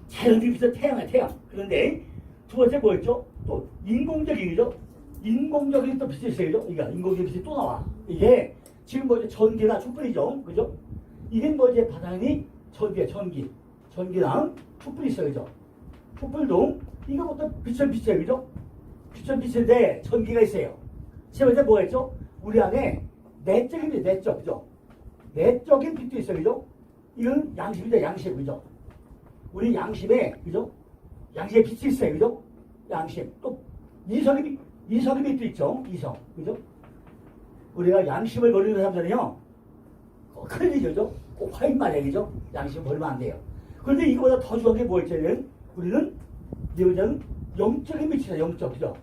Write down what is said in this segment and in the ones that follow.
자연적인 빛은 태양이야, 태양. 그런데 두 번째 뭐였죠? 또 인공적이죠. 인공적인 또 빛이 있어요. 이게 인공적인 빛이 또 나와. 이게 지금 뭐 이제 전기나 촛불이죠, 그죠? 이게 뭐 이제 바탕이 전기야, 전기랑 촛불이 있어요, 그죠? 촛불도 이거 보통 빛은 빛이에요, 그죠? 빛은 빛인데 전기가 있어요. 세 번째 뭐였죠? 우리 안에 내적인 빛, 내적, 그죠? 내적인 빛도 있어요, 그죠? 이건 양심이죠, 양심, 그죠? 우리 양심에, 그죠? 양심에 빛이 있어요, 그죠? 양심. 또 이성의 빛도 있죠, 이성, 그죠? 우리가 양심을 버리는 사람들은요, 큰일 이죠, 그죠? 꼭 화인 말이에요, 그죠? 양심 버리면 안 돼요. 그런데 이거보다 더 중요한 게 뭐였냐면, 우리는 이거는 영적인 빛이다, 영적, 그죠?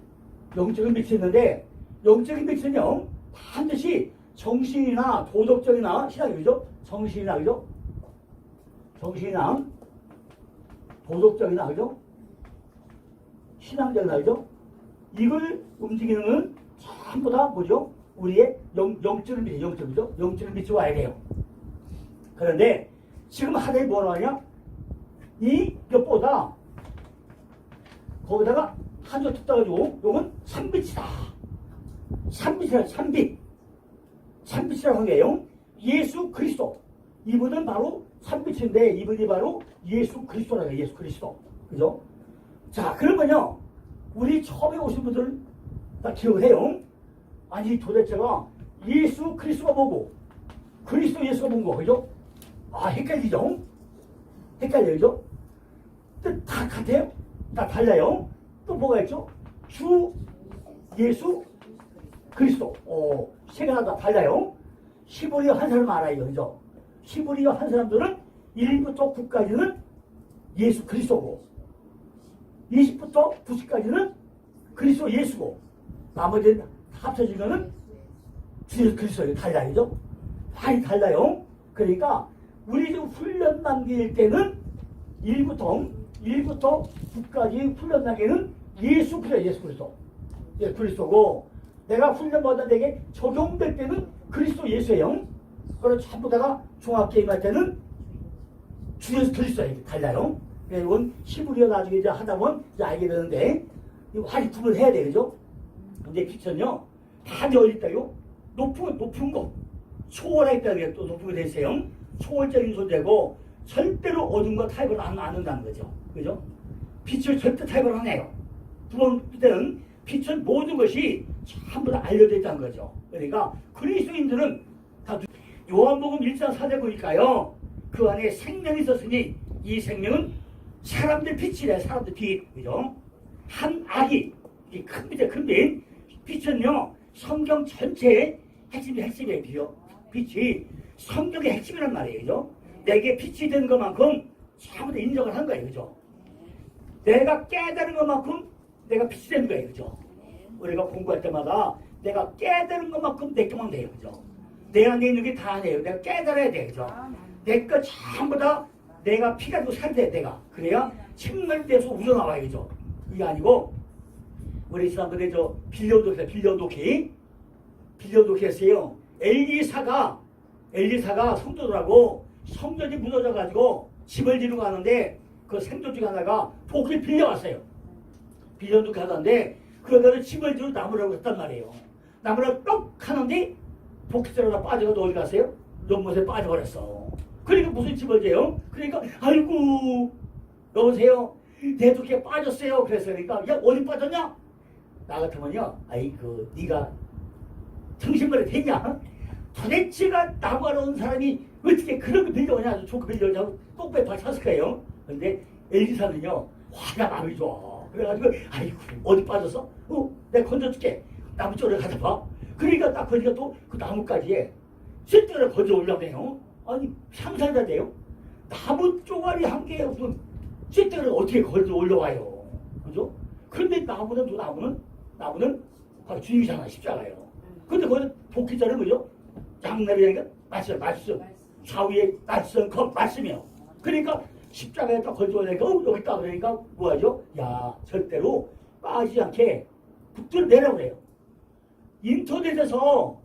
영적인 빛이 있는데, 영적인 빛은요, 반드시 정신이나 도덕적이나 신학이, 그죠? 정신이나, 그죠? 정신이나 도덕적이나, 그죠? 신앙적이나, 그죠? 이걸 움직이는 건 전부 다 뭐죠? 우리의 영적인 빛이, 영적, 그죠? 영적인 빛이 와야 돼요. 그런데 지금 하늘이 뭐라 하냐? 이것보다 거기다가 한 줄 툭 따가지고 이건 산빛이다. 산빛이라, 산빛. 산빛이라고 하는 게요. 예수 그리스도. 이분은 바로 산빛인데 이분이 바로 예수 그리스도라고 해요. 예수 그리스도. 그죠? 자, 그러면요. 우리 처음에 오신 분들 다 기억을 해요. 아니 도대체가 예수 그리스도가 뭐고 그리스도 예수가 뭔거, 그죠? 아, 헷갈리죠? 헷갈려요, 그죠? 다 같아요? 다 달라요? 또 뭐가 있죠? 주 예수 그리스도. 세 개나 다 달라요. 히브리어 한 사람 알아요, 그죠? 히브리어 한 사람들은 1부터 9까지는 예수 그리스도고 20부터 90까지는 그리스도 예수고 나머지는 합쳐지면은 주 예수 그리스도예요. 달라요, 그죠? 많이 달라요. 그러니까 우리 지금 훈련 단계일 때는 1부터 9까지 훈련 단계는 예수 그리스도, 예수 그리스도. 예, 그리스도고 내가 훈련 받은 데게 적용될 때는 그리스도 예수예요. 그리고 전부 다가 중학교 임할 때는 주 예수 그리스도예요. 달라요. 이건 히브리어 나중에 이제 하다 보면 이제 알게 되는데 이거 확 구분해야 돼, 그죠? 근데 빛은요 다 어디 있다요? 높은 거 초월해 있다는 게 또 높은 거 되세요. 초월적인 존재고 절대로 어두운 거 타입을 안 한다는 거죠. 그죠? 빛을 절대 타입을 안 해요. 두 번째는 빛은 모든 것이 전부 다 알려져 있다는 거죠. 그러니까 그리스도인들은 다 요한복음 1장 4절 보니까요. 그 안에 생명이 있었으니 이 생명은 사람들 빛이래. 사람들 빛. 그죠? 한 아기. 큰 빛이야, 큰 빛. 빛은요. 성경 전체의 핵심이에요. 빛이 성경의 핵심이란 말이에요. 그죠? 내게 빛이 되는 것만큼 전부 다 인정을 한 거예요. 그죠? 내가 깨달은 것만큼 내가 빛이 되는 거예요. 그죠? 우리가 공부할 때마다 내가 깨달은 것만큼 내 것만 돼요. 그죠? 내 안에 있는 게 다 아니에요. 내가 깨달아야 돼요. 그죠? 내 것 전부 다 내가 피가 되고 살이 돼, 내가. 그래야 책멸돼서 우러나와요. 그죠? 그게 아니고 우리 사람들이 빌려도키 했어요. 엘리사가 성도들하고 성전이 무너져가지고 집을 지르고 가는데 그 생존 중에 하나가 도끼를 빌려왔어요. 빌려도키 하던데 그러다가 집을 지르고 나무라고 했단 말이에요. 나무를 똑 하는데 도끼자루가 빠져서 어디 갔어요? 연못에 빠져버렸어. 그러니까 무슨 집을 지어요? 그러니까 아이고 여보세요? 내 도끼에 빠졌어요. 그러니까 야 어디 빠졌냐? 나 같으면요. 아이고 네가 정신머리 됐냐? 도대체가 나무하러 온 사람이 어떻게 그런 거 빌려오냐? 좋게 빌려오냐고 똑배에 받쳤을 거예요. 근데 엘리사는요. 화가 마음이 좋아. 그래가지고 아이고 어디 빠졌어? 내가 건져줄게. 나무 쪽으로 가서 봐. 그러니까 딱 거기가 또 그 나무까지에 쓸데를 건져 올라오네요. 아니 상상이 안 돼요? 나무 쪼가리 한 개에 무슨 쓸데를 어떻게 건져 올라와요? 그죠? 그런데 나무는 바로 주님이잖아, 십자가예요. 근데 거기서 도끼자는 뭐죠? 양날이라니까 말씀. 좌우에 말씀, 말씀이요. 그러니까 십자가에다 건져내니까 여기 있다 그러니까 뭐하죠? 야 절대로 빠지지 않게 북들을 내려오래요. 인터넷에서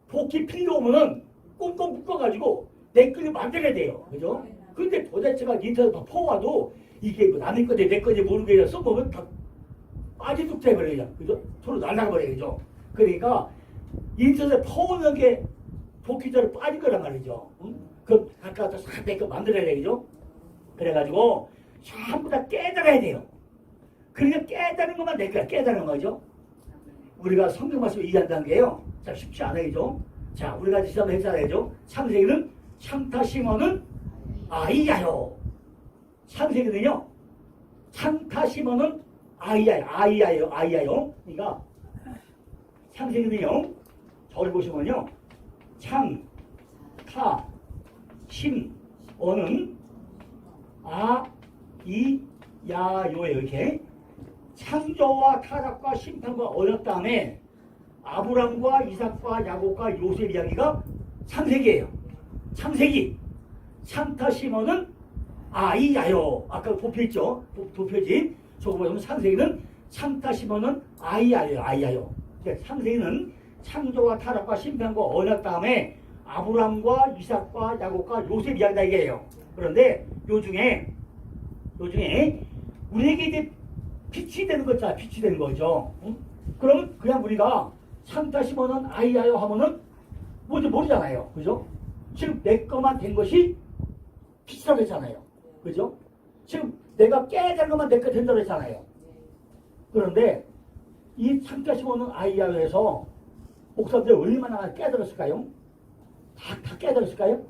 도끼 필요오면은 꽁꽁 묶어가지고 내 끌이 만들어야 돼요. 그죠? 근데 도대체가 인터넷 퍼와도 이게 뭐 남의 건데 내 건지 모르게 써보면 다 빠지뚝 돼버려요. 그죠? 서로 날아가 버려야죠. 그러니까 인터넷 퍼오는 게 도끼대로 빠질 거란 말이죠. 응? 그 각각 싹 내거 만들어야 되죠. 그래가지고 전부 다 깨달아야 돼요. 그러니까 깨달은 것만 내 거야. 깨달은 거죠. 우리가 성경 말씀을 이해한다는 게요. 참 쉽지 않아요. 자, 우리가 지금 했잖아요. 창세기는 창타 시몬은 아이야요. 창세기는요. 창타 시몬은 아이야요. 그러니까 창세기는요. 저를 보시면요. 창, 타, 심, 어는 아, 이, 야, 요에 이렇게 창조와 타락과 심판과 언약 다음에 아브람과 이삭과 야곱과 요셉 이야기가 창세기예요. 창세기. 창타 시몬은 아이야요. 아까 도표했죠. 도표지. 저거 보면 창세기는 창타 시몬은 아이야요. 창세기는 창조와 타락과 심판과 언약 다음에 아브람과 이삭과 야곱과 요셉 이야기다 이게요. 그런데 요 중에 우리에게 이제 빛이 되는 거 있잖아. 빛이 되는 거죠. 응? 그러면 그냥 우리가 창타 시몬은 아이야요 하면은 뭔지 모르잖아요. 그죠? 지금 내 것만 된 것이 빛이라고 했잖아요. 그죠? 지금 내가 깨달은 것만 내 거 된다고 했잖아요. 그런데 이 창타 시몬은 아이야요에서 목사님들 얼마나 깨달았을까요? 다 깨달았을까요?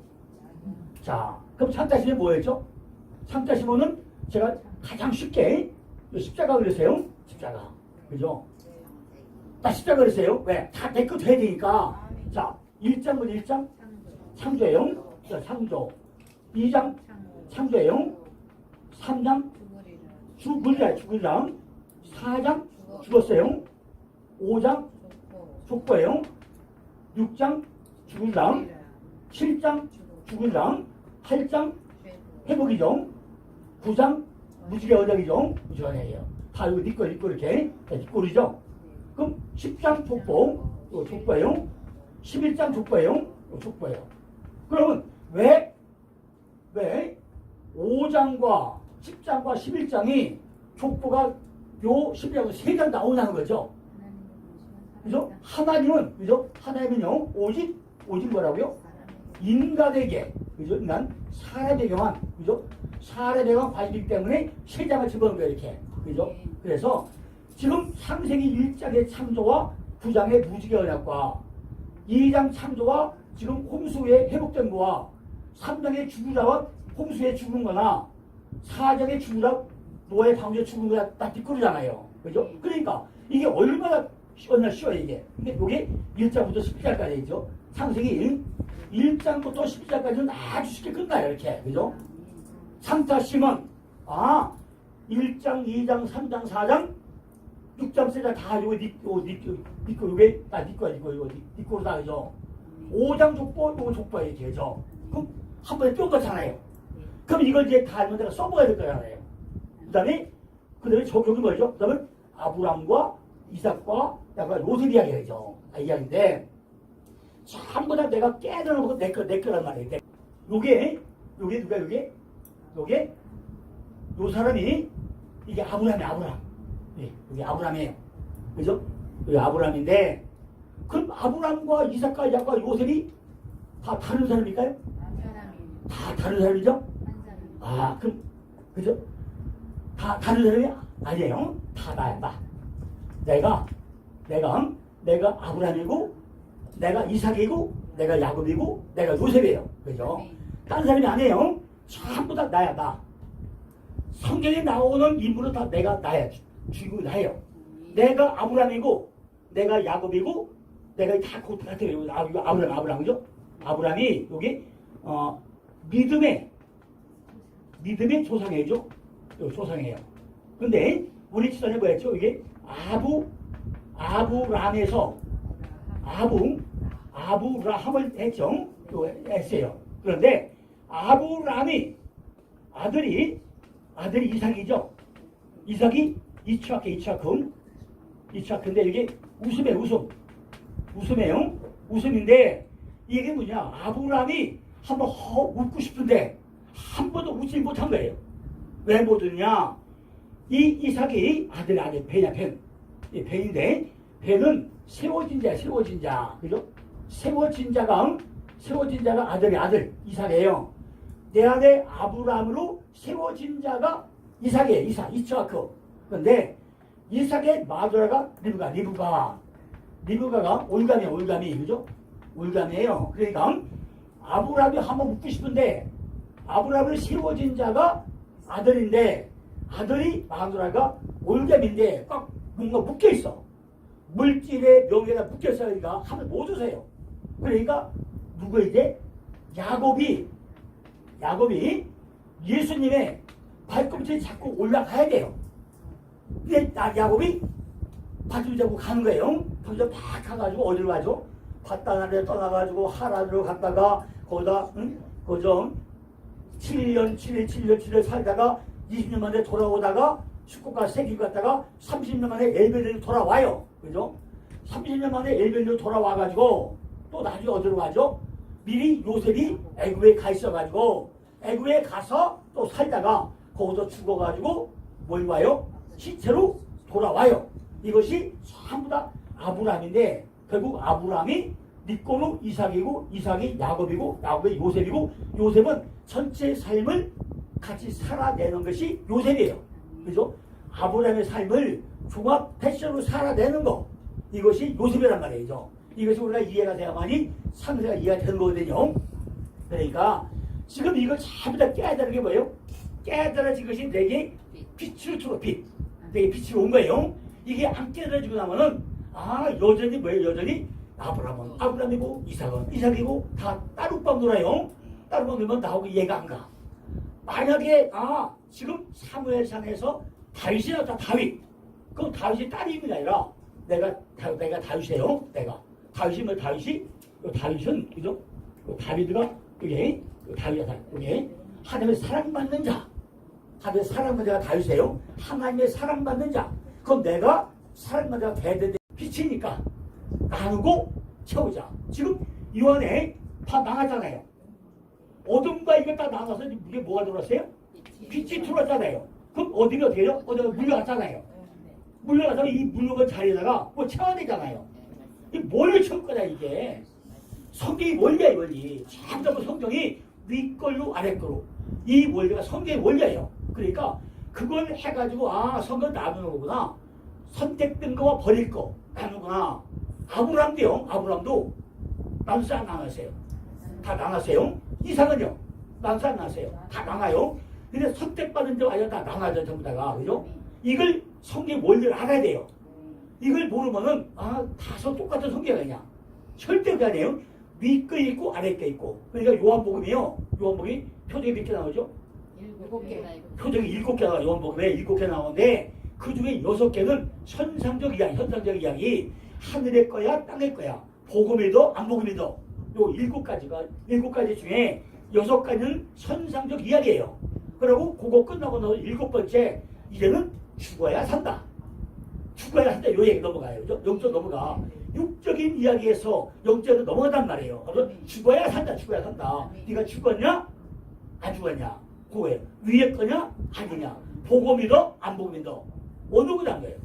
자, 그럼 창타 시몬이 뭐였죠? 창타 시몬은 제가 가장 쉽게 십자가 그랬어요. 십자가. 그죠? 다 십자가 그랬어요. 왜? 다 내 것 돼야 되니까. 자, 1장은 1장 창조예요. 자, 창조. 2장 창조예요. 3장 죽으리라. 4장 죽었어요. 5장 족보예요. 6장 죽으리라. 7장 죽으리라. 8장 회복이죠. 9장 무지개 언약이죠. 무지개 언약이에요. 다 이거 니꺼 이렇게 니꺼리죠. 그럼 10장 족보예요. 11장 족보예요. 그러면 왜 5장과 10장과 11장이 족보가 요 11장에서 3장 나오냐는 거죠. 그죠? 하나님은요, 오직 뭐라고요? 인간에게, 그죠? 인간, 사람에게만, 그죠? 사람에게만 관심이기 때문에 3장을 집어넣은 거예요, 이렇게. 그죠? 그래서 지금 창세기 1장의 창조와 9장의 무지개 언약과 2장 창조와 지금 홍수에 회복된 거와 3장의 죽으라와 홍수에 죽은 거나 4장의 죽으라 노아의 방주에 죽은 거나 다 뒷거리잖아요. 그죠? 그러니까 이게 얼마나 쉬워요, 이게. 근데 이게 1장부터 10장까지죠. 창세기 1장부터 10장까지는 아주 쉽게 끝나요, 이렇게. 그죠? 창타 시몬, 1장, 2장, 3장, 4장, 6장, 7장 다 이거 이게 다 니꺼로 다 그죠? 5장 족보, 이거 족보에 이렇게 그죠? 그럼 한 번에 뿅 거잖아요. 그럼 이걸 이제 다 알면 내가 써먹어야 될 거잖아요. 그 다음에 여기 뭐죠? 그 다음에 아브람과 이삭과 약간 요셉 이야기죠. 이야기인데 전부 다 내가 깨달은 거 내 거란 말이에요. 요게 누가 요게 요 사람이 이게 아브람. 예, 여기 아브람이에요. 그죠? 여기 아브람인데 그럼 아브람과 이삭과 야곱과 요셉이 다 다른 사람일까요? 다 다른 사람이죠? 그럼 그죠? 다 다른 사람이 아니에요. 다 나야 나. 내가 아브람이고 내가 이삭이고 내가 야곱이고 내가 요셉이에요. 그죠? 다른 사람이 아니에요. 전부 다 나야 나. 성경에 나오는 인물은 다 내가 나야. 주고 나예요. 내가 아브람이고 내가 야곱이고 내가 다 같아요. 아브람이죠? 아브람이 여기 믿음의 조상이죠. 조상이에요. 근데 우리 지난해 뭐였죠? 이게 아브람에서 아브라함을 했죠. 했어요. 그런데 아브람이 아들이 이삭이죠. 이삭이 이츠하크인데 이게 웃음이에요. 웃음인데 이게 뭐냐? 아브람이 한번 웃고 싶은데 한 번도 웃지 못한 거예요. 왜 못 얻느냐? 이 이삭이 아들 벤이야, 벤. 이 벤인데, 벤은 세워진 자야, 세워진 자. 그죠? 세워진 자가 아들, 이삭이에요. 내 안에 아브라함으로 세워진 자가 이삭이에요, 이츠하크. 그런데, 이삭의 마누라가 리브가가 올감이, 그죠? 올감이에요. 그러니까, 아브라함이 한번 묻고 싶은데, 아브라함을 세워진 자가 아들인데, 아들이 마누라가 올감인데, 꽉 뭔가 묶여있어. 물질의 명예가 묶여있으니까 한번 못 오세요. 그러니까, 누구 이제? 야곱이 예수님의 발꿈치에 자꾸 올라가야 돼요. 근데 야곱이 발꿈치 잡고 가는 거예요. 거기서 막 가가지고 어디로 가죠? 바다나를 떠나가지고 하란으로 갔다가 거기다 거기서 7년 살다가 20년 만에 돌아오다가 축구가 세기로 갔다가 30년 만에 엘베르로 돌아와요. 그죠? 30년 만에 엘베르로 돌아와가지고 또 나중에 어디로 가죠? 미리 요셉이 애굽에 가 있어가지고 애굽에 가서 또 살다가 거기서 죽어가지고 뭘 와요? 시체로 돌아와요. 이것이 전부 다 아브라함인데 결국 아브라함이 니꼬는 이삭이고 이삭이 야곱이고 야곱이 요셉이고 요셉은 전체 삶을 같이 살아내는 것이 요셉이에요. 그죠? 아브라함의 삶을 종합 패션으로 살아내는 거 이것이 요셉이란 말이죠. 이것이 우리가 이해가 돼야만이 상세가 이해가 되는 거거든요. 그러니까 지금 이걸 전부 다 깨달은 게 뭐예요? 깨달아진 것이 내게 빛을 주고 내게 빛이 온 거예요. 이게 안 깨달아지고 나면은 여전히 뭐예요? 여전히 아브라함은 아브라함이고 이삭이고 다 따로밥 놀아요. 따로밥 놀면 나오고 이해가 안 가. 만약에 지금 사무엘상에서 다윗이 나왔다. 다윗. 그럼 다윗이 딸이 있는 게 아니라 내가 다윗이에요. 다윗이 뭐 다윗은 그죠? 다윗가 그게 다윗이야. 그게 하나님의 사랑받는 자. 하나님의 사랑받는 자가 다윗이에요. 하나님의 사랑받는 자. 그럼 내가 사랑받는 자가 돼야 되는데 빛이니까 나누고 채우자. 지금 이 안에 다 나갔잖아요. 어둠과 이거 다 나가서 이게 뭐가 들어왔어요? 빛이 들어왔잖아요. 그럼 어디가 어떻게 해요? 어디가 물려갔잖아요. 물려가서 이 물려간 자리에다가 뭐 채워야 되잖아요. 이 뭘 채울 거냐 이게. 성경이 원리야 원리. 전부 성경이 윗걸로 아랫걸로. 이 원리가 성경의 원리예요. 그러니까 그걸 해가지고 성경 나누는 거구나. 선택된 거와 버릴 거 나누구나. 아브라함도 나눠서 안 나눴어요. 다 나눴어요. 이삭은요? 나눠서 안 나눴어요. 다 나눠요. 근데 선택받은 자 아니라 다 나눠져 전부 다가. 그죠? 이걸 성경 원리를 알아야 돼요. 이걸 모르면은 다소 똑같은 성경이 아니야. 절대 그게 아니에요. 윗거 있고 아랫거 있고. 그러니까 요한복음이요. 요한복음이 표적이 몇 개 나오죠? 7개. 표적이 7개 나와요. 요한복음에 7개 나오는데 그 중에 6개는 현상적 이야기. 하늘의 거야, 땅의 거야. 복음이도 안 복음이도. 요 7가지 중에 6가지는 현상적 이야기예요. 그리고 그거 끝나고 나서 7번째 이제는 죽어야 산다. 요 얘기 넘어가요. 그죠? 영적 넘어가. 육적인 이야기에서 영적으로 넘어간단 말이에요. 그래서 죽어야 산다. 네가 죽었냐? 안 죽었냐? 그거예요. 위에 거냐? 아니냐? 보고 믿어? 안 보고 믿어? 어느 거냐는 거예요.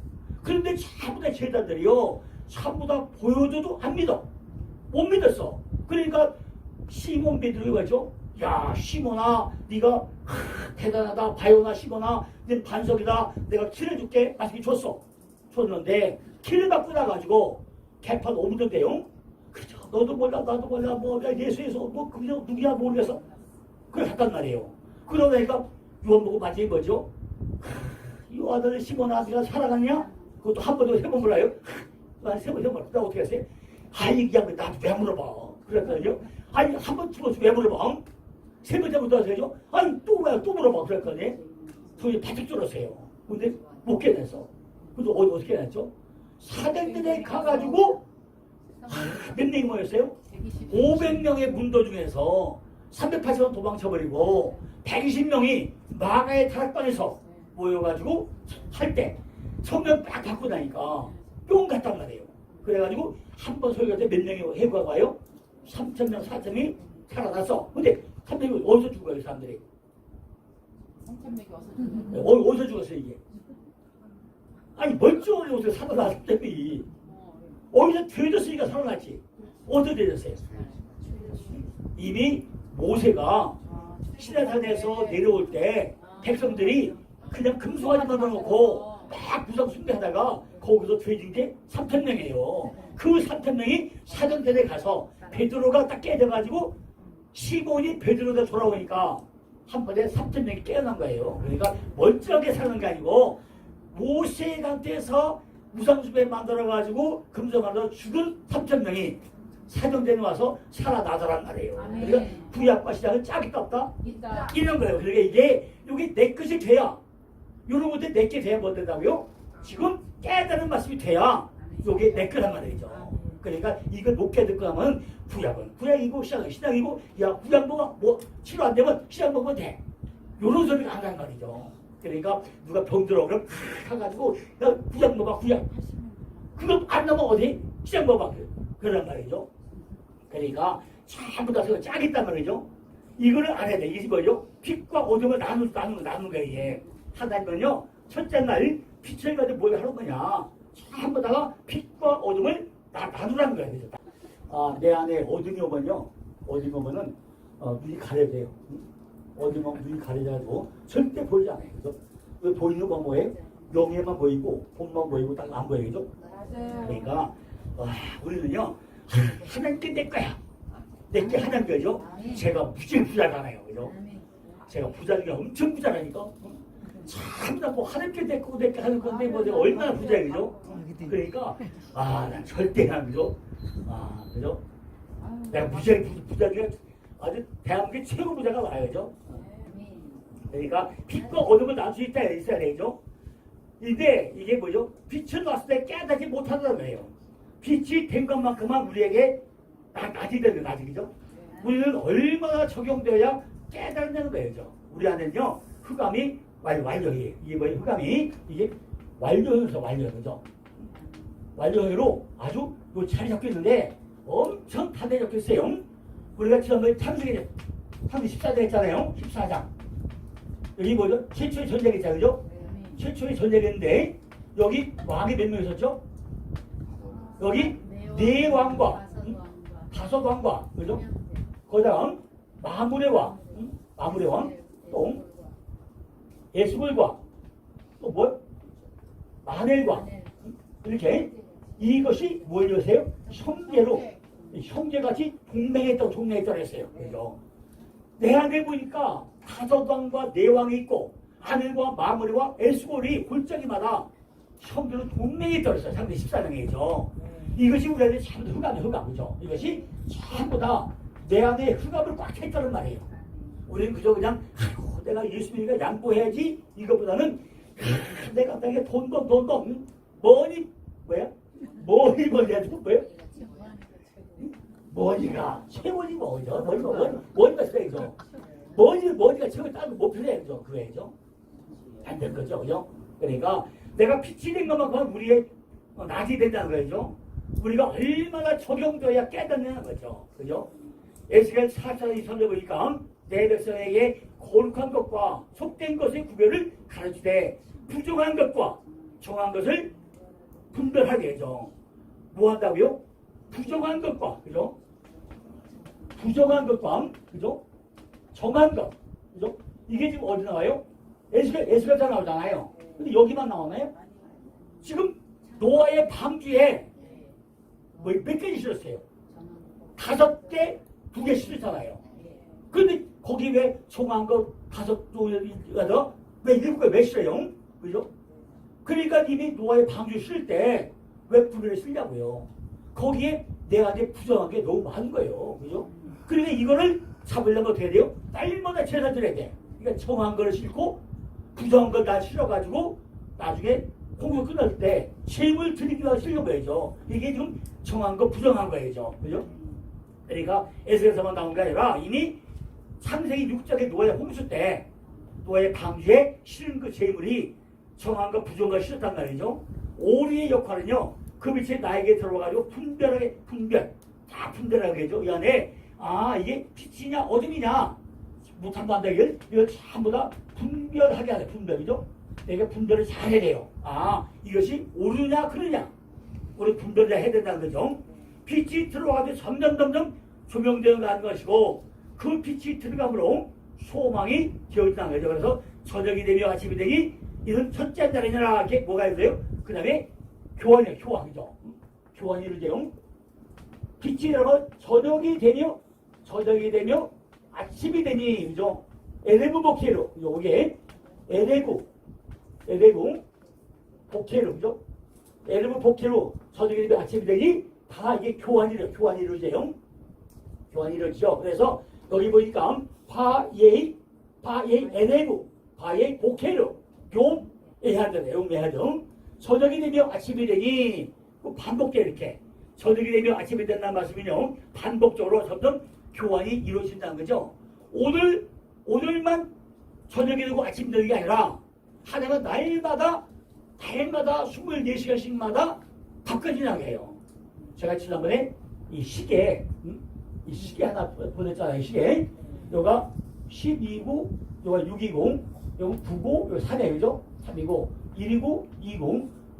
그런데 전부 다 제자들이요. 전부 다 보여줘도 안 믿어. 못 믿었어. 그러니까 시몬 베드로가 그랬죠. 야 시몬아 네가 대단하다. 바요나 시몬아 네 반석이다. 내가 키를 줄게. 맛있게 줬는데 키를 받고 나가지고 개판 5분 돼요. 그죠? 너도 몰라 나도 몰라 뭐 예수에서 뭐 그냥 누구야 모르겠어. 그래 했단 말이에요. 그러니까 요한복음 마지막에 뭐죠? 이 아들 시몬아 네가 살아갔냐? 그것도 한 번도 해본 몰라요? 난 세번 해본 몰라. 어떻게 하세요? 이 양반 나도 왜 물어봐? 그랬거든요. 한 번 죽었어 왜 물어봐? 세 번째부터 하세요. 또 물어봐. 그랬거든요. 손이 바짝 줄었어요. 근데 못 깨냈어. 그래서 어떻게 해냈죠? 사대들에 가가지고 몇 명이 모였어요? 500명의 문도 중에서 380명 도망쳐버리고 120명이 마가의 타락방에서 모여가지고 할 때 성경 딱 받고 나니까 뿅 갔단 말이에요. 그래가지고 한 번 설교할 때 몇 명이 해고가 와요? 3,000명, 4,000명이 살아났어. 근데 3,000명이 어디서 죽어요, 사람들이? 3,100이 와서 어디서 죽었어요 이게? 아니 멀쩡하게 어떻게 살아났더니 어디서 되어졌으니까 살아났지. 어디서 되어졌어요? 이미 모세가 시내산에서 내려올 때 백성들이 그냥 금송아지만 넣어놓고 막 무상 숭배하다가 거기서 죄진 게 3,000명이에요. 그 3,000명이 사전전에 가서 베드로가 딱 깨져가지고 시몬이 베드로가 돌아오니까 한 번에 3,000명이 깨어난 거예요. 그러니까 멀쩡하게 사는 게 아니고 모세 상태에서 무상수배 만들어가지고 금송아지로 죽은 3,000명이 사정전에 와서 살아나더란 말이에요. 그러니까 구약과 신약은 짝이 깝다? 이런 거예요. 그러니까 이게 내 것이 돼야 이런 것들 내게 돼야 뭐 된다고요? 지금 깨달은 말씀이 돼야 이게 내 거란 말이죠. 그러니까 이거 높게 듣고 하면 구약은 구약이고 신약은 신약이고 야 구약 뭐 치료 안 되면 신약 먹으면 돼. 이런 소리가 안 하는 말이죠. 그러니까 누가 병들어 그럼 가가지고 야 구약 먹어 구약. 그거 안 나면 어디? 신약 먹어. 그런 말이죠. 그러니까 전부 다 짜겠단 말이죠. 이거를 안 해야 돼. 이게 뭐죠? 빛과 어둠을 나누는 거예요. 이게. 하나님은요, 첫째 날 빛을 가지고 뭘 하는 거냐? 전부 다가 빛과 어둠을 나누라는 거예요. 그죠? 내 안에 어둠이 오면요, 어둠이 오면은 눈이 가려져요. 어둠이 오면 눈이 가려져가지고 절대 보이지 않아요. 그죠? 보이는 건 뭐예요? 영예만 보이고 본만 보이고 딱 안 보여요. 그죠? 그러니까 우리는요, 하나님께 내 거야. 내게 하나님 거죠. 제가 무지 부자잖아요. 그죠? 제가 부자니까 엄청 부자라니까. 참, 뭐, 하나님께 내고 내게 하는 건데, 뭐, 내가 얼마나 부자야, 그죠? 그러니까, 난 절대 안, 그죠? 그죠? 내가 무지하게 부자 중에 아주 대한민국의 최고 부자가 와요, 그죠? 그러니까, 빛과 어둠을 나눌 수 있어야 되죠? 근데, 이게 뭐죠? 빛을 놨을 때 깨닫지 못한다는 거예요. 빛이 된 것만큼만 우리에게 낮이 되는 거예요, 그죠? 우리는 얼마나 적용되어야 깨닫는 거예요, 그죠? 우리 안에는요, 흑암이 완료예요. 이게 뭐예요? 흑암이 이게 완료형에서 완료형이죠. 완료형으로 아주 요 자리 잡혀 있는데 엄청 단에 잡혀 있어요. 우리가 지난번에 창세기 14장 했잖아요. 14장. 여기 뭐죠? 최초의 전쟁이 있잖아요. 그죠? 최초의 전쟁인데 여기 왕이 몇 명 있었죠? 여기 네 왕과 다섯 왕과 그죠? 거다음 마물의 왕, 마물의 왕, 또 에스골과 또 뭐? 마넬과 이렇게 이것이 뭐였어요? 형제로 형제같이 동맹했다고 했어요. 그죠? 내 안에 보니까 다섯 왕과 네 왕이 있고 아넬과 마물과 에스골이 골짜기마다 형제로 동맹했다고 했어요. 상대 14장이죠. 이것이 우리한테 전부 흑암이죠. 이것이 전부 다 내 안에 흑암을 꽉 찼다는 말이에요. 우리는 그저 그냥 내가 예수님이니까 양보해야지 이것보다는 내가 돈 머니 머니 가지고 뭐야? 머니가 최고지 뭐죠? 머니가 최고죠. 머니가 최고 따로 못 필요해죠. 그거죠. 안 될 거죠, 그죠? 그러니까 내가 빛이 된 것만큼 우리의 낮이 된다는 거죠. 우리가 얼마나 적용되어야 깨닫는 거죠, 그죠? 에스겔 4장 2절에 보니까 내 백성에게 거룩한 것과 속된 것의 구별을 가르치되 부정한 것과 정한 것을 분별하게 해줘. 뭐 한다고요? 부정한 것과, 그죠? 부정한 것과, 그죠? 정한 것, 그죠? 이게 지금 어디 나와요? 에스겔 나오잖아요. 근데 여기만 나오나요? 지금 노아의 방주에 몇 개지 실었어요? 5개, 2개 실었잖아요. 근데 거기 왜 정한 것 5종이라도 왜 7개 왜 실어요? 그죠? 그러니까 이미 노아의 방주 쓸 때 왜 구별을 쓰냐고요. 거기에 내가 이제 부정한 게 너무 많은 거예요. 그죠? 그러니까 이거를 잡으려면 어떻게 해야 돼요? 딸마다 제사 드려야 돼. 그러니까 정한 거를 싣고 부정한 걸 다 실어가지고 나중에 공부 끝날 때 재물 드리기 위해서 쓰려고 해야죠. 이게 지금 정한 거 부정한 거예요. 그죠? 그러니까 에스겔서만 나온 게 아니라 이미 창세기 6장의 노아의 홍수 때 노아의 방주에 실은 그 재물이 정한 거 부정한 걸 실었단 말이죠. 오류의 역할은요. 그 밑에 나에게 들어가지고 다 분별하게 해줘. 이 안에 이게 빛이냐 어둠이냐 못한다 한다길 이거 전부 다 분별하게 하네. 분별이죠. 내가 분별을 잘해야 돼요. 이것이 옳으냐 그르냐 우리 분별을 해야 된다는 거죠. 빛이 들어가도 점점 조명되어 가는 것이고 그 빛이 들어감으로 소망이 되어진다는 거죠. 그래서 저녁이 되며 아침이 되니 이는 첫째 날이니라. 이렇게 뭐가 있어요? 그 다음에 교환이에요. 교환이죠. 교환이 이루죠. 빛이 들어가 저녁이 되며 아침이 되니, 그죠? 에레브 복회로, 요게 에레브 복회로, 그죠? 에레브 복회로 저녁이 되며 아침이 되니 다 이게 교환이 이루죠. 교환이 이루죠. 그래서 여기 보니까 바예이 에레브 바예이 복회로 매하죠. 저녁이 되며 아침이 되니 반복돼 이렇게. 저녁이 되며 아침이 된다는 말씀은요. 반복적으로 점점 교환이 이루어진다는 거죠. 오늘만 저녁이 되고 아침이 되는 게 아니라 하나님은 날마다 24시간씩마다 바꿔진다고 해요. 제가 지난번에 이 시계 하나 보냈잖아요. 시계. 요가 12구, 요가 620, 요거 9구, 요거 3에 그죠? 3이고 1이고 20,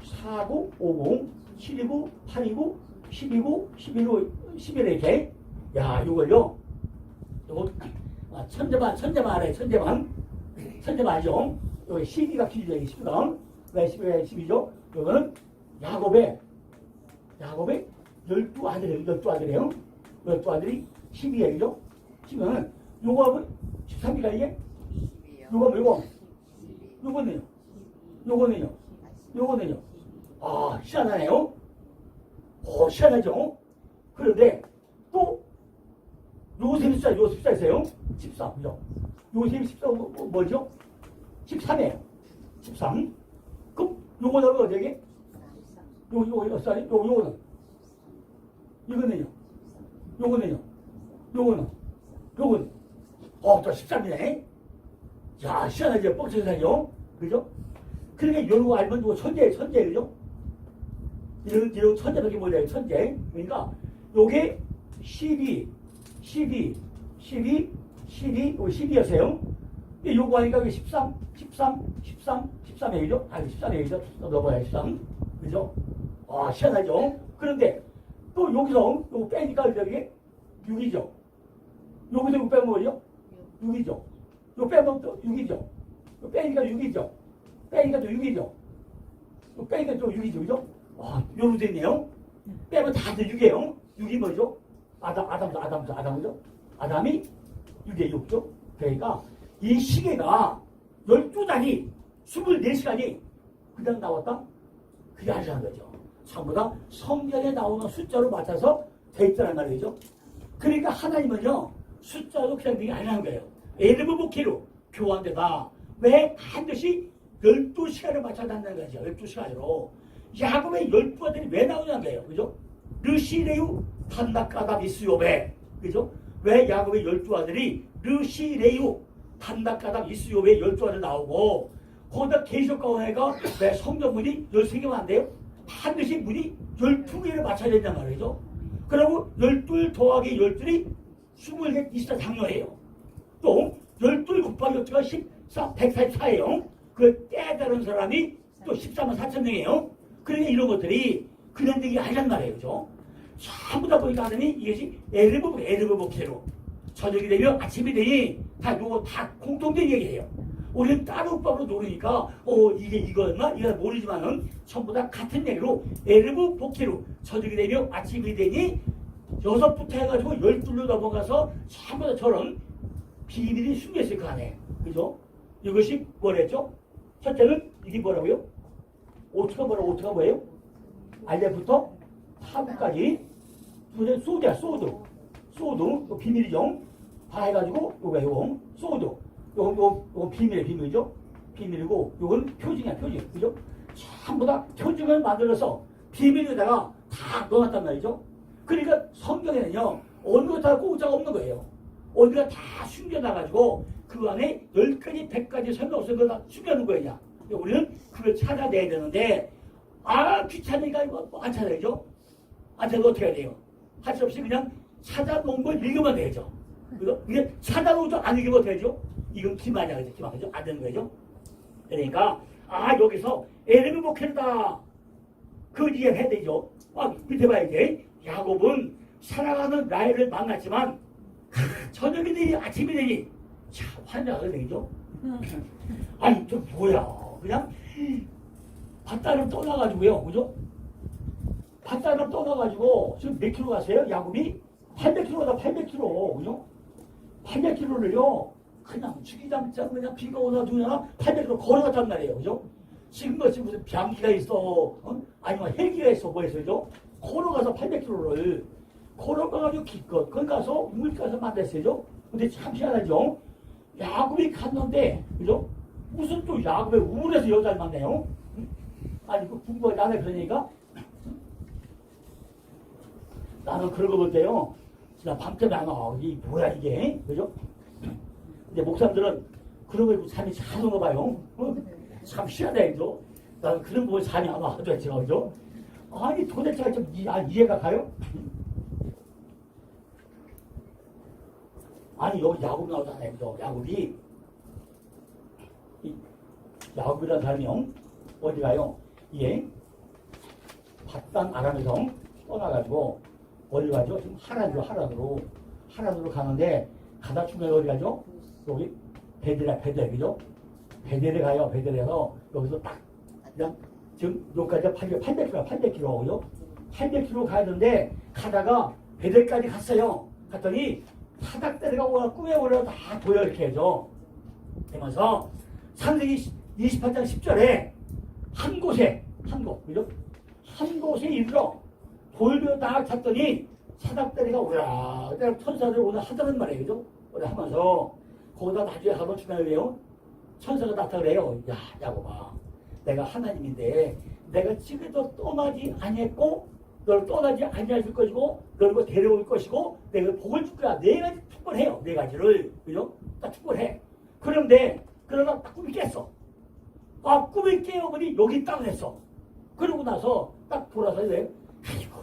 4구, 50, 7이고 8이고 12구, 11구, 11에 이렇게. 야, 요걸요. 요거 천재만 알아요. 천재만이죠. 요거 12가 퀴즈죠. 12가. 왜 12죠? 요거는 야곱의 12아들이에요. 12아들이 12예요. 그죠? 10은 요거하고 13이가 이게? 요거 뭐고? 요거는요. 희한하네요. 희한하죠? 그런데 또 요셉 숫자 있어요. 13, 그죠? 요셉 14, 뭐죠? 13이에요. 13. 그럼 요거는 어디게? 요거는? 요거는? 또 13이네. 야, 희한하죠? 뻑쳐서요. 그죠? 그러니까 요거 알면 요거 천재, 그죠? 이런 천재밖에 몰라요. 천재. 그러니까 요게 12, 요거 12였어요. 요거 하니까 13이죠? 13이죠? 넘어가요. 13. 그죠? 희한하죠? 그런데 또 여기서 요거 빼니까 이게 6이죠? 여기서 이거 빼면 뭐죠? 6이죠? 요 빼면 또 6이죠? 요 빼니까 6이죠? 빼니까 또 6이죠? 요 빼니까 또 6이죠? 그죠? 요로 됐네요. 빼면 다들 6이에요. 6이 뭐죠? 아담이죠? 아담이 6이에요. 6죠? 그러니까 이 시계가 12달이 24시간이 그냥 나왔다? 그게 아니라는 거죠. 전부 다 성경에 나오는 숫자로 맞춰서 돼 있다는 말이죠. 그러니까 하나님은요, 숫자로 그냥 그게 아니라는 거예요. 에르브 복회로 교환되다. 왜 반드시 12시간을 맞춰 난다는 거죠. 12시간으로. 야곱의 12아들이 왜 나오냐는 거예요. 그죠? 르시레유 단나까다 이스요베. 그죠? 왜 야곱의 12아들이 르시레유 단나까다 이스요베 12아들 나오고, 거기다 계시록 가운데가 왜 성경문이 13개만 안 돼요? 반드시 문이 12개를 맞춰야 된단 말이죠. 그리고 12 더하기 12이 24장로예요. 또 12 곱하기 12가 144예요. 그 깨달은 사람이 또 14만 4천 명이에요. 그러니까 이런 것들이 그냥 되게 아니란 말이에요. 그죠? 전부 다 보니까 하더니 이것이 에르브 복회로 저녁이 되면 아침이 되니 요거 다 공통된 얘기예요. 우리는 따로따로 노르니까 이게 이거였나? 이거 모르지만은 전부 다 같은 얘기로 에르브 복회로 저녁이 되며 아침이 되니 6부터 해가지고 12로 넘어가서 전부 다 저런 비밀이 숨겨있을 거 아니에요. 그죠? 이것이 뭐랬죠? 첫째는 이게 뭐라고요? 오트가 뭐예요? 알레부터 타부까지 둘째 소드 비밀이죠. 다 해가지고 요거 소드 요거 비밀이죠. 비밀이고 요건 표징이야. 표징. 그죠? 전부 다 표징을 만들어서 비밀에다가 다 넣어놨단 말이죠. 그러니까 성경에는요 어느 것 다 공짜가 없는 거예요. 어디가 다 숨겨놔가지고 그 안에 10가지 100가지 설명 없는 거 다 숨겨놓은 거냐. 우리는 그걸 찾아내야 되는데 귀찮으니까 안 찾아야죠. 안 찾아도 어떻게 해야 돼요? 할 수 없이 그냥 찾아놓은 걸 읽으면 되죠. 그죠? 이게 차단으로도 안 읽으면 되죠? 이건 기만이야, 기만이죠? 안 되는 거죠? 그러니까, 여기서 에르미 목회다. 그 이해를 해야 되죠? 밑에 봐야지. 야곱은 사랑하는 라헬을 만났지만, 저녁이 되니 아침이 되니, 참, 환장하게 되죠? 아니, 저 뭐야. 그냥, 밭다름 떠나가지고요. 그죠? 밭다름 떠나가지고, 지금 몇 킬로 갔어요? 야곱이? 800킬로다, 800킬로. 그죠? 800킬로를요, 그냥 죽이장장 그냥 비가 오나 누나 800킬로 걸어갔단 말이에요. 그죠? 지금 것이 무슨 병기가 있어, 아니면 헬기가 있어, 뭐 했어요? 그죠? 걸어가서 800킬로를 걸어가가지고 기껏, 거기 가서 우물 가서 만났어요. 근데 참 희한하죠? 야곱이 갔는데, 그죠? 무슨 또 야곱의 우물에서 여자를 만나요? 아니, 그 궁금하지 않아요, 그러니까? 나는 그런 거 볼 때요, 진짜 밤때문에 안 와. 이 뭐야, 이게? 그죠? 근데 목사님들은 그런 거 입고 잠이 잘 오는 거 봐요. 참 희한해, 그죠? 나는 그런 거 보고 잠이 안 와, 도대체, 그죠? 아니, 도대체가 좀 이해가 가요? 아니, 여기 야곱 나오잖아요, 그죠? 야곱이라는 사람이요. 어디 가요? 예. 바단 아람에서 떠나가지고, 어디 가죠? 지금 하란으로 가는데, 가다 중간에 어디 가죠? 여기 베델, 그죠? 베델에 가요. 베델에서 여기서 딱, 그냥, 지금 여기까지 800km, 그죠? 800km 가야 되는데, 가다가 베델까지 갔어요. 갔더니, 사닥다리가 오라, 꿈에 오라 다 보여, 이렇게 해서. 그러면서, 창세기 28장 10절에, 한 곳, 그죠? 한 곳에 이르러, 돌벼 딱 찼더니, 사닥다리가 오라, 천사들 오늘 하자는 말이에요, 그죠? 오늘 하면서, 거기다 나중에 가면 주나요? 천사가 나타나래요. 야, 야곱아, 내가 하나님인데, 내가 지금도 떠나지 아니했고, 너를 떠나지 아니할 것이고, 너를 데려올 것이고, 내가 복을 줄 거야. 네 가지 축복해요. 네 가지를. 그죠? 딱 축복해. 그런데, 그러다 딱 꿈이 깼어. 꿈이 깨어보니 여기 땅을 했어. 그러고 나서 딱 돌아서 왜? 아이고,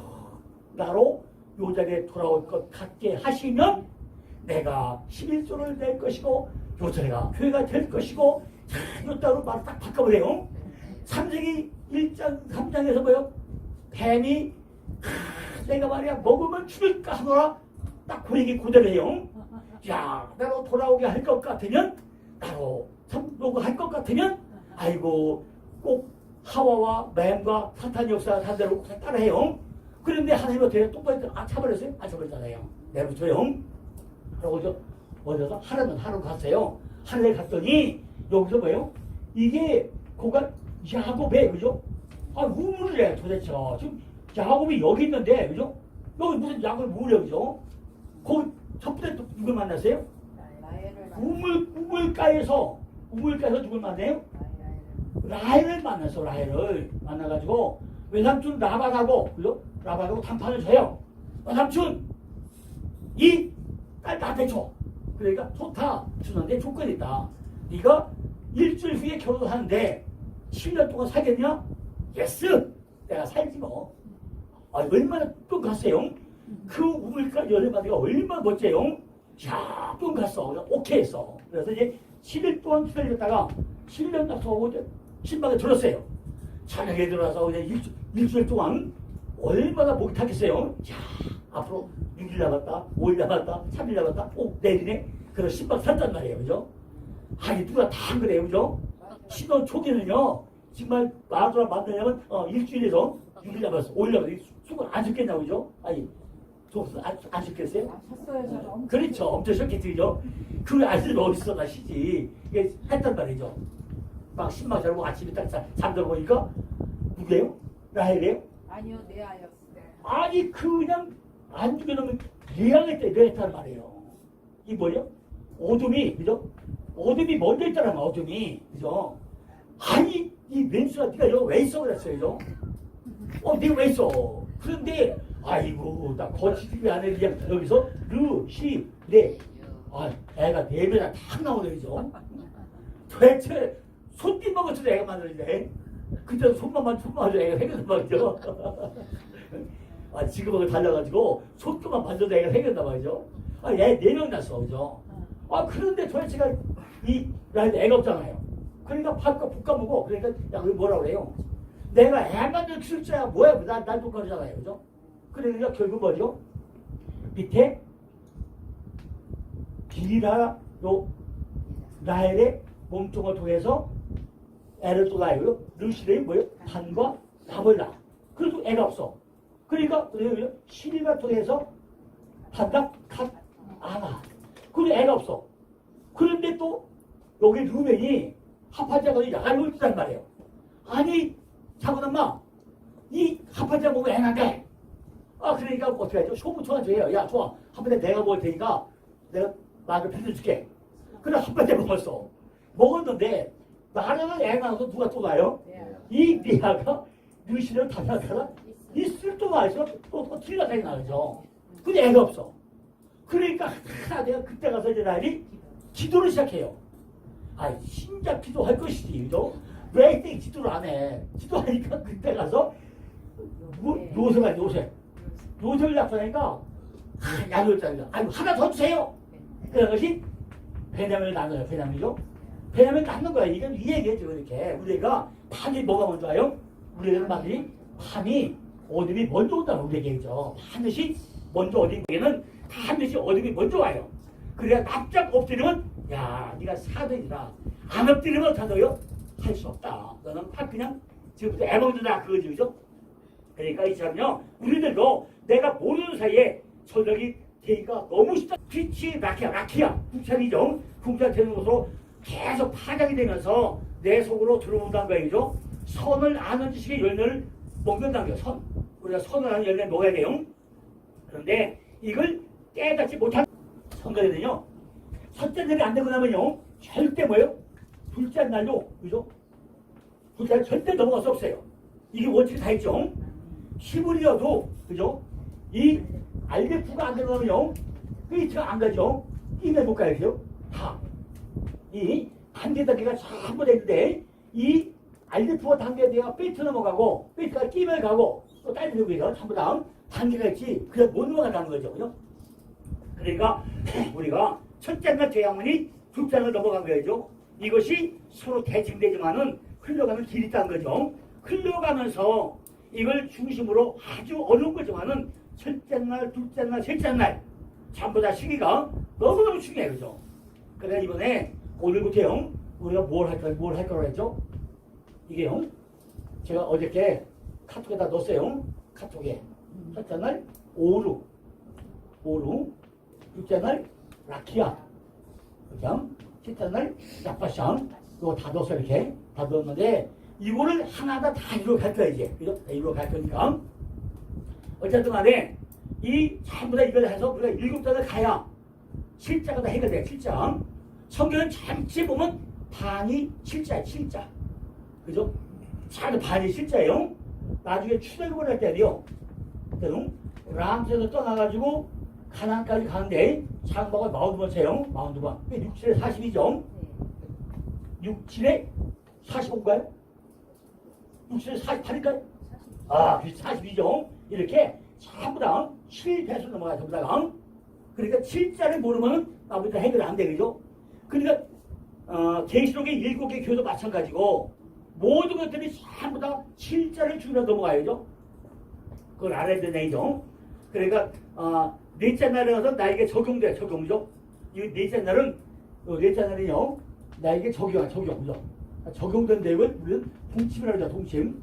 나로 요 자리에 돌아올 것 같게 하시면 내가 11조를 낼 것이고, 요 자리가 교회가 될 것이고, 요 땅으로 말 딱 바꿔보래요. 창세기 1장, 3장에서 뭐요? 뱀이 내가 말이야 먹으면 죽을까 하노라 딱 그 얘기 그대로 해요. 자, 나로 돌아오게 할 것 같으면, 나로 참노고 할 것 같으면, 아이고 꼭 하와와 뱀과 사탄 역사 반대로 따라해요. 그런데 하나님 어떻게 똑바로 차버렸어요? 안 차버렸잖아요. 내버려둬요. 그러고 저 어디서 하루 갔어요. 하늘에 갔더니 여기서 뭐예요? 이게 고가 야곱의, 그죠? 우물을 해 도대체. 지금 야곱이 여기 있는데, 그죠? 여기 무슨 야곱의 우물이야, 그죠? 거기 첫 번째 또 누굴 만났어요? 우물가에서 누굴 만나요? 라헬을 만났어. 라헬을 만나가지고 외삼촌 라반하고, 그죠? 라반하고 단판을 줘요. 외삼촌 이 딸 나한테 줘. 그러니까 좋다 주는데 조건이 있다. 네가 일주일 후에 결혼하는데 7년 동안 살겠냐? 예스! 내가 살지 뭐. 얼마나 또 갔어요? 그 우물가 연애마디가 얼마나 멋져요? 자, 또 갔어. 오케이 했어. 그래서 이제 7일 동안 기다렸다가 7년 낙서하고 신방에 들었어요. 저녁에 들어와서 이제 일주일 동안 얼마나 목이 탔겠어요? 자, 앞으로 6일 남았다, 5일 남았다, 3일 남았다, 내일이네. 그래서 신방 샀단 말이에요. 그죠? 아니, 누가 다 그래요. 그죠? 신혼 초기는요, 정말 마누라 만나려면 일주일에서 6일 남았어, 5일 남았어. 숨을 안 쉬겠냐고, 그죠? 아니, 안 쉬겠어요? 그렇죠. 엄청 쉬었겠지, 그죠? 그게 안 쉬면 어디서 나 쉬지. 이게 했단 말이죠. 막 신방 자고 아침에 딱 잠들어 보니까, 누구예요? 라헬이에요? 아니요, 내 아였어요. 아니, 그냥 안 죽여놓으면 레아했단 말이에요. 이 뭐예요? 어둠이, 그죠? 어둠이 먼저 있다는 거야, 어둠이. 그죠? 아니, 이 왼수가 네가 여기 왜 있어? 그랬어요, 그죠? 네가 왜 있어? 그런데, 아이고, 나 거치기 안에 그냥 여기서, 네. 애가 네 배나 탁 나오네, 그죠? 도대체, 손띠 먹어서 애가 만들어지네. 그때 손만 만져도 애가 생겼단 말이죠. 지금하고 달라가지고, 손톱만 만져도 애가 생겼단 말이죠. 애 4명 낳았어, 그죠? 그런데 도대체가 나한테 애가 없잖아요. 그러니까 밥과 볶아 먹어. 그러니까, 야, 그게 뭐라 그래요? 내가 애만 좀 키울 줄야 뭐야? 난 똑같잖아요, 그죠? 그러니까 결국 뭐죠? 밑에 비라로 라헬의 몸통을 통해서 애를 또 낳아요. 르실의 뭐예요? 단과 답을 낳아. 그래도 애가 없어. 그러니까 시리가 통해서 단과 갓 아나. 그리고 애가 없어. 그런데 또 여기 루벤이 합하자가 야를 주단 말이에요. 아니 자고엄마 이 합하자 보면 애 난데. 그러니까 어떻게 하죠? 소부처가 줘요. 야 좋아. 한번에 내가 먹을 테니까 내가 나를 빌려줄게. 그래 한번에 먹었어. 먹었는데 나라는 애 낳아서 누가 또 나요? 이 리아가 르실을 다 낳다가 있을 또 나서 또 틀려서 나죠. 근데 애가 없어. 그러니까 내가 그때 가서 이제 나이 기도를 시작해요. 신자 기도할 것이지, 그죠? 왜 이때 기도를 안 해? 기도하니까 그때 가서 요새를 나타나니까 야구였잖아요. 하나 더 주세요. 그런 것이 베냐민을 낳는 거예요. 베냐민이죠. 베냐민을 낳는 거야. 이건 이 얘기죠. 이렇게 우리가 판이 뭐가 먼저 와요? 우리는 판이 어둠이 먼저 온다고 우리 얘기죠. 반드시 먼저 어둠에는 반드시 어둠이 먼저 와요. 그래야 납작 엎드리면 야 네가 사등이다. 안 엎드리면 어떡하더요? 할 수 없다. 너는 그냥 지금부터 애먹는다 그거죠. 그죠? 그러니까 이처럼요. 우리들도 내가 모르는 사이에 저녁이 되기가 너무 쉽다. 빛이 라키야. 북찬이죠. 북찬 되는 것으로 계속 파장이 되면서 내 속으로 들어온다는 거예요. 선을 아는 지식의 열매를 먹는다는 거예요. 선. 우리가 선을 아는 열매를 먹어야 돼요. 그런데 이걸 깨닫지 못한 성가대는요. 첫째 날이 안 되고 나면요. 절대 뭐예요? 둘째 날도 그죠? 둘째 날 절대 넘어갈 수 없어요. 이게 원칙이 다 있죠. 시물이어도 그죠? 이 알베프가 안 되고 나면요. 페이트가 안 가죠. 끼면 못 가야죠. 다. 이 단계가 전부 되는데 이 알베프가 단계가 페이트 넘어가고 페이트가 끼면 가고 또 다른 데가 전부 다 단계가 있지. 그냥 못 넘어간다는 거죠. 그죠? 그러니까 우리가 첫째 날 대양문이 둘째 날 넘어간 거죠. 이것이 서로 대칭되지만은 흘러가는 길이 있다는 거죠. 흘러가면서 이걸 중심으로 아주 어려운 거지만은 첫째 날, 둘째 날, 셋째 날 전부 다 시기가 너무너무 중요해요. 그죠? 그래서 이번에 오늘부터요 우리가 뭘 할 거라고 했죠? 이게요 제가 어저께 카톡에다 넣었어요. 카톡에 첫째 날 오루 둘째 날 라키야 그죠? 셋째 날 야파샹 이거 다 넣었어요. 이렇게 다 넣었는데 이거를 하나하나 다 이루어갈 거야 이제. 그죠? 이루어갈 거니까 어쨌든 간에 이 전부 다 이걸 해서 우리가 7장을 가야 7자가 다 해결돼요. 7장 성경은 전체 보면 반이 7자예요. 7자 그죠? 잘 반이 7자예요. 나중에 출애굽을 할 때도요. 그때는 람세에서 떠나가지고 가나안까지 가는데 장막을 42번째요. 42번 6, 7에 40이죠. 6, 7에 45인가요? 6, 7에 48인가요? 42죠. 이렇게 전부 다 7배수 넘어가요. 전부 다. 그러니까 7자를 모르면 나부터 해결 안 되겠죠. 그러니까 계시록의 7개 교도 마찬가지고 모든 것들이 전부 다 7자를 중으로 넘어가야죠. 그걸 알아야 되는 얘기죠. 그러니까 넷째 날에 가서 나에게 적용돼. 적용이죠. 이 넷째 날은 넷째 날은요 나에게 적용이죠. 적용된 내용은 우리는 동침이라고 하죠. 동침.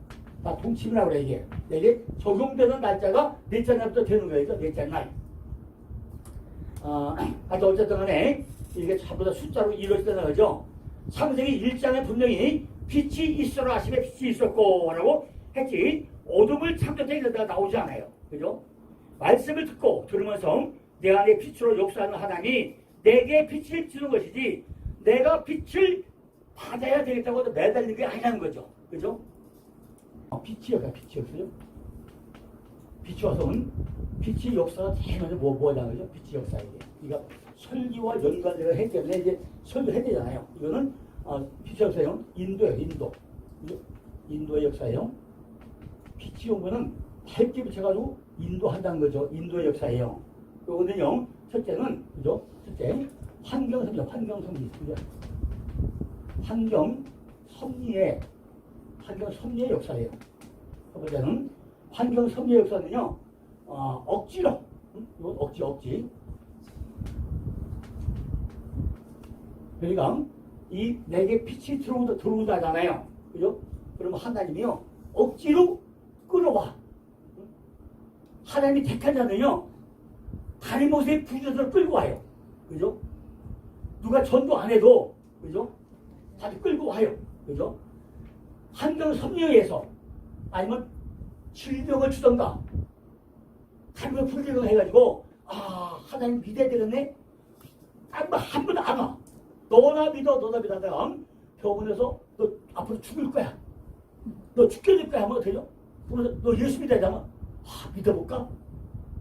동침이라고 그래 이게. 이게 적용되는 날짜가 넷째 날부터 되는 거예요. 넷째 날. 어쨌든 간에 이게 전부 다 숫자로 이루어진다는 거죠. 창세기 1장에 분명히 빛이 있어라 하시면 빛이 있었고 라고 했지 어둠을 창조되게 되다가 나오지 않아요. 그죠? 말씀을 듣고 들으면서 내 안에 빛으로 역사하는 하나님이 내게 빛을 주는 것이지 내가 빛을 받아야 되겠다고 매달리는 게 아니라는 거죠. 그죠? 빛이 없어요. 빛이 와서는 빛의 역사가 제일 먼저 뭐라는 거죠? 빛의 역사 이게. 그러니까 설교와 연관되어 했기 때문에 이제 설교해야 되잖아요. 이거는 빛의 역사요. 인도예요. 인도의 역사예요. 빛이 온 거는 밝게 비춰가지고 인도한다는 거죠. 인도의 역사예요. 요거는요 첫째는, 그죠? 첫째, 환경섭리, 그죠? 환경섭리의 역사예요. 첫 번째는, 환경섭리의 역사는요, 억지로, 이건 억지. 그러니까, 이 내게 빛이 들어오다잖아요. 그죠? 그러면 하나님이요, 억지로 끌어와. 하나님이 택한 자는요, 다리 못에 부주를 끌고 와요. 그죠? 누가 전도 안 해도, 그죠? 다시 끌고 와요. 그죠? 환경섭리에 의해서, 아니면 질병을 주던가, 하나님을 불리고 해가지고, 하나님 믿어야 되겠네? 한 번도 안 와. 너나 믿어 하다가 병원에서 너 앞으로 죽을 거야. 너 죽게 될 거야 하면 어떡해요? 너 예수 믿어야 하면 믿어볼까?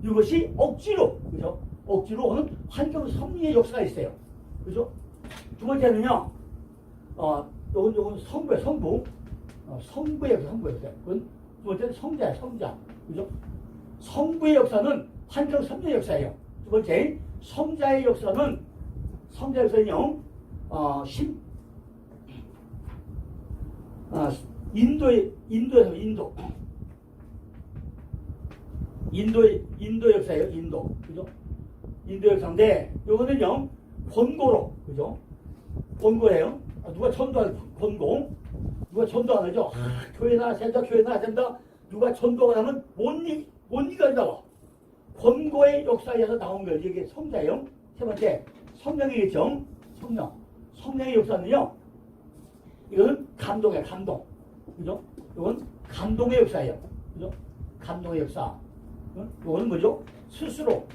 이것이 억지로, 그죠? 억지로 오는 환경섭리의 역사가 있어요. 그죠? 두 번째는요, 요건 성부의 역사예요. 그건 두 번째는 성자. 그죠? 성부의 역사는 환경섭리의 역사예요. 두 번째, 성자의 역사는요, 인도 역사예요. 그죠? 인도 역사인데, 요거는요, 권고로, 그죠? 권고예요. 누가 전도할 권고. 누가 전도 안 하죠? 교회 나와야 된다. 누가 전도가 하면 못 이간다. 권고의 역사에서 나온 거예요. 이게 성자예요. 세 번째, 성령이겠죠? 성령의 역사는요, 이거는 감동이에요. 감동. 그죠? 이건 감동의 역사예요. 그죠? 감동의 역사. 이거는 뭐죠? 스스로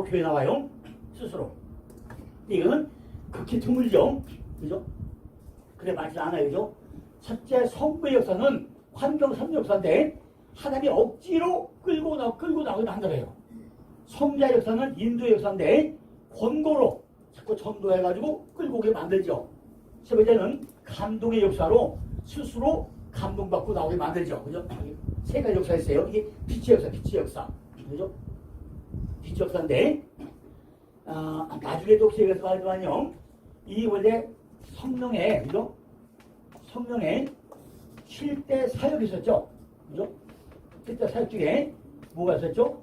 교회 나와요. 스스로. 이거는 극히 드물죠. 그죠? 그래 많지 않아요. 그죠? 첫째, 성부의 역사는 환경섭리 역사인데 하나님이 억지로 끌고 나오게 만들어요. 성자의 역사는 인도의 역사인데 권고로 자꾸 전도해가지고 끌고 오게 만들죠. 세 번째는 감동의 역사로 스스로 감동받고 나오게 만들죠. 그죠? 세 가지 역사가 있어요. 이게 빛의 역사. 그죠? 빛의 역사인데, 나중에도 혹시 얘기해서 말하지만요, 이 원래 성령의, 그죠? 성령의 7대 사역이 있었죠. 그죠? 7대 사역 중에 뭐가 있었죠?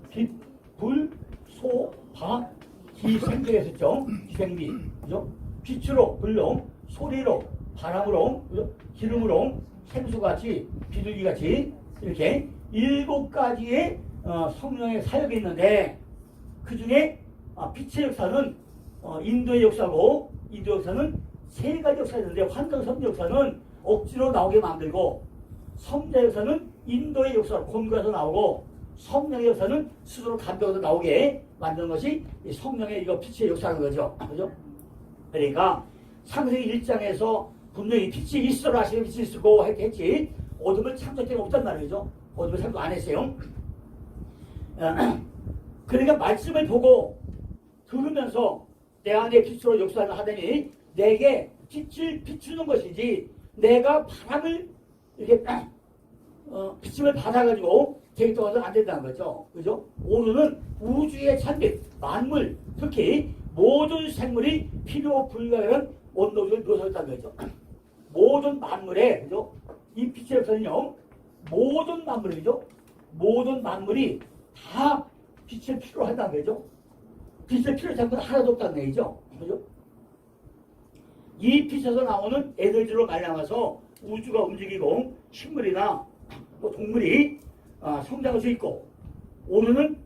빛, 불, 소, 바, 기, 생기가 있었죠. 기생기. 그죠? 빛으로, 불로, 소리로, 바람으로, 그죠? 기름으로, 생수같이, 비둘기같이, 이렇게 7가지의 성령의 사역이 있는데, 그 중에 빛의 역사는 인도의 역사고, 인도 역사는 3가지 역사가 있는데, 환경섭리 역사는 억지로 나오게 만들고, 성자 역사는 인도의 역사로 권고해서 나오고, 성령의 역사는 스스로 감동해서 나오게 만드는 것이 성령의 이거 빛의 역사인 거죠. 그죠? 그러니까 창세기 1장에서 분명히 빛이 있어라 하시면 빛이 있고 했지, 어둠을 창조할 때가 없단 말이죠. 어둠을 창조 안 했어요. 그러니까 말씀을 보고 들으면서 내 안에 빛으로 역사하는 하더니 내게 빛을 비추는 것이지, 내가 바람을 이렇게 비침을 받아가지고 대기동화는 안 된다는 거죠. 그죠? 오늘은 우주의 찬빛, 만물, 특히 모든 생물이 필요 불가한 온도를 묘사했다는 거죠. 모든 만물에, 그죠? 이 빛의 역사는요, 모든 만물이죠. 모든 만물이 다 빛을 필요하다는 거죠. 빛을 필요한 작물은 하나도 없다는 얘기죠. 그죠? 이 빛에서 나오는 에너지로 말미암아서 우주가 움직이고 식물이나 또 동물이 성장할 수 있고, 오늘은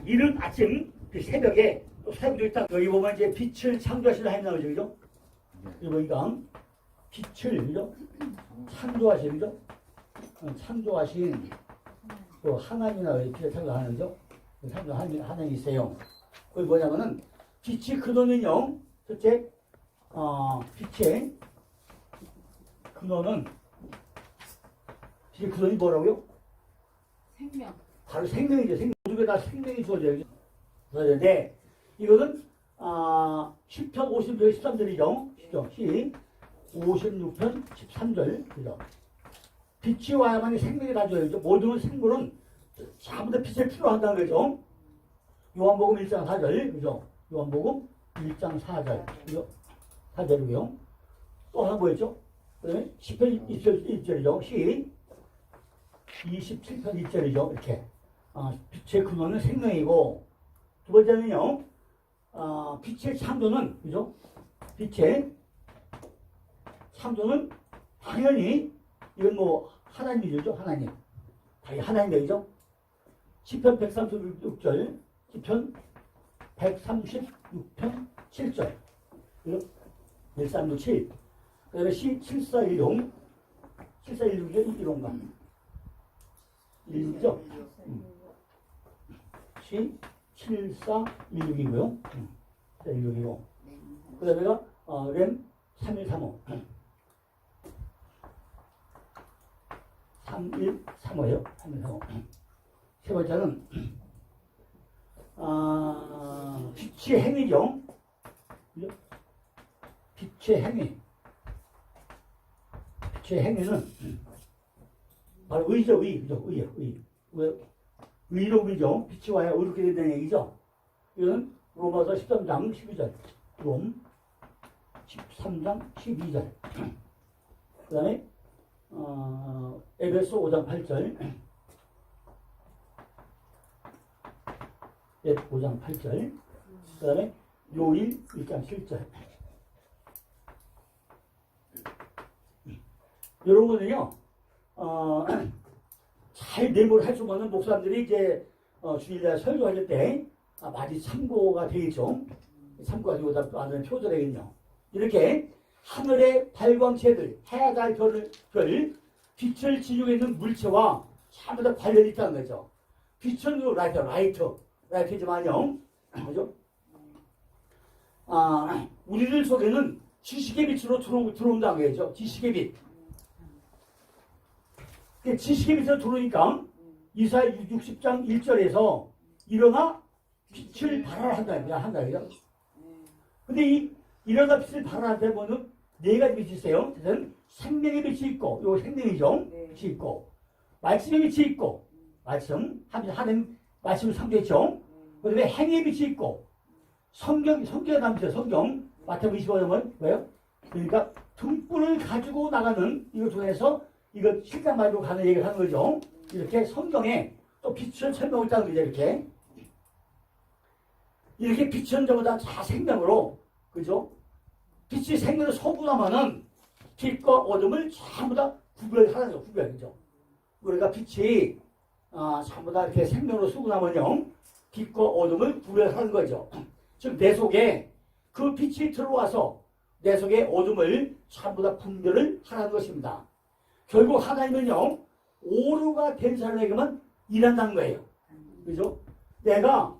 이른 아침 그 새벽에 또 사람들이 있다. 여기 보면 이제 빛을 창조하시는 하나님 나오죠. 그죠? 여기 보니까 빛을, 그죠? 창조하신, 그죠? 창조하신 또 하나님이나 빛을 창조하는, 그죠? 창조하는 하나님이 있어요. 그게 뭐냐면은 빛이 근원은요, 첫째, 빛의 근원은, 빛의 근원이 뭐라고요? 생명. 바로 생명이죠. 모두가 다 생명이 주어져요. 그런데 이거는 10편 56편 13절이죠. 56편 13절. 그죠? 빛이 와야만이 생명이 가져야죠. 모든 생물은 전부 다 빛을 필요한다는 거죠. 요한복음 1장 4절, 그죠? 요한복음 1장 4절, 그죠? 4절이고요. 또 하나 뭐였죠? 그 다음에 10편 1절이죠. 27편 1절이죠. 이렇게. 빛의 근원은 생명이고, 두 번째는요, 빛의 창조는, 그죠? 빛의 창조는 당연히, 이건 뭐, 하나님이죠. 하나님. 당연히 하나님 얘기죠. 10편 136절, 10편 136편 7절. 1367. 그 다음에 7416. 7416이 1호인가? 16죠? 7416이고요. 7416이고. 그 다음에가, 램 3135. 3135예요. 3135. 세 번째는, 빛의 행위죠. 빛의 행위. 빛의 행위는 바로 의죠, 의. 그죠? 의요, 의. 의로움이죠. 빛이 와야 의롭게 된다는 얘기죠. 이거는 로마서 13장 12절. 롬 13장 12절. 그 다음에, 에베소 5장 8절. 5장 8절. 그 다음에 요일 1장 7절. 이런 거는요, 잘 메모를 할 수 없는 목사님들이 이제, 주일날 설교할 때, 많이 참고가 되겠죠. 참고가 되고, 나는 표절하겠네요. 이렇게, 하늘의 발광체들, 해야 달, 별, 빛을 지니고 있는 물체와 전부 다 관련이 있다는 거죠. 빛은 라이트지만요. 그죠? 우리들 속에는 지식의 빛으로 들어온다는 거죠. 지식의 빛. 지식의 빛으로 들어오니까 이사야 60장 1절에서 일어나 빛을 발하라 한다. 근데 이 일어나 빛을 발하라 되면은 네 가지 빛이 있어요. 그래서 생명의 빛이 있고, 요 생명이죠. 빛이 있고, 말씀의 빛이 있고, 하나님 말씀을 상대했죠. 그 다음에 행위의 빛이 있고, 성경에 남죠. 성경. 마태복음 25장은 뭐예요? 그러니까 등불을 가지고 나가는 이거 중에서 이거 실감 가지고 가는 얘기를 하는 거죠. 이렇게 성경에 또 빛을 설명하고 있다는 거죠. 이렇게 빛은 전부 다 생명으로, 그죠? 빛이 생명을 소분하면은 빛과 어둠을 전부 다 구별하는 거죠. 그죠? 우리가 빛이 전부 다 이렇게 생명으로 수분하면요, 빛과 어둠을 구별하는 거죠. 즉, 내 속에 그 빛이 들어와서 내 속에 어둠을 전부 다 분별을 하라는 것입니다. 결국 하나님은요, 오류가 된 사람에게만 일한다는 거예요. 그죠? 내가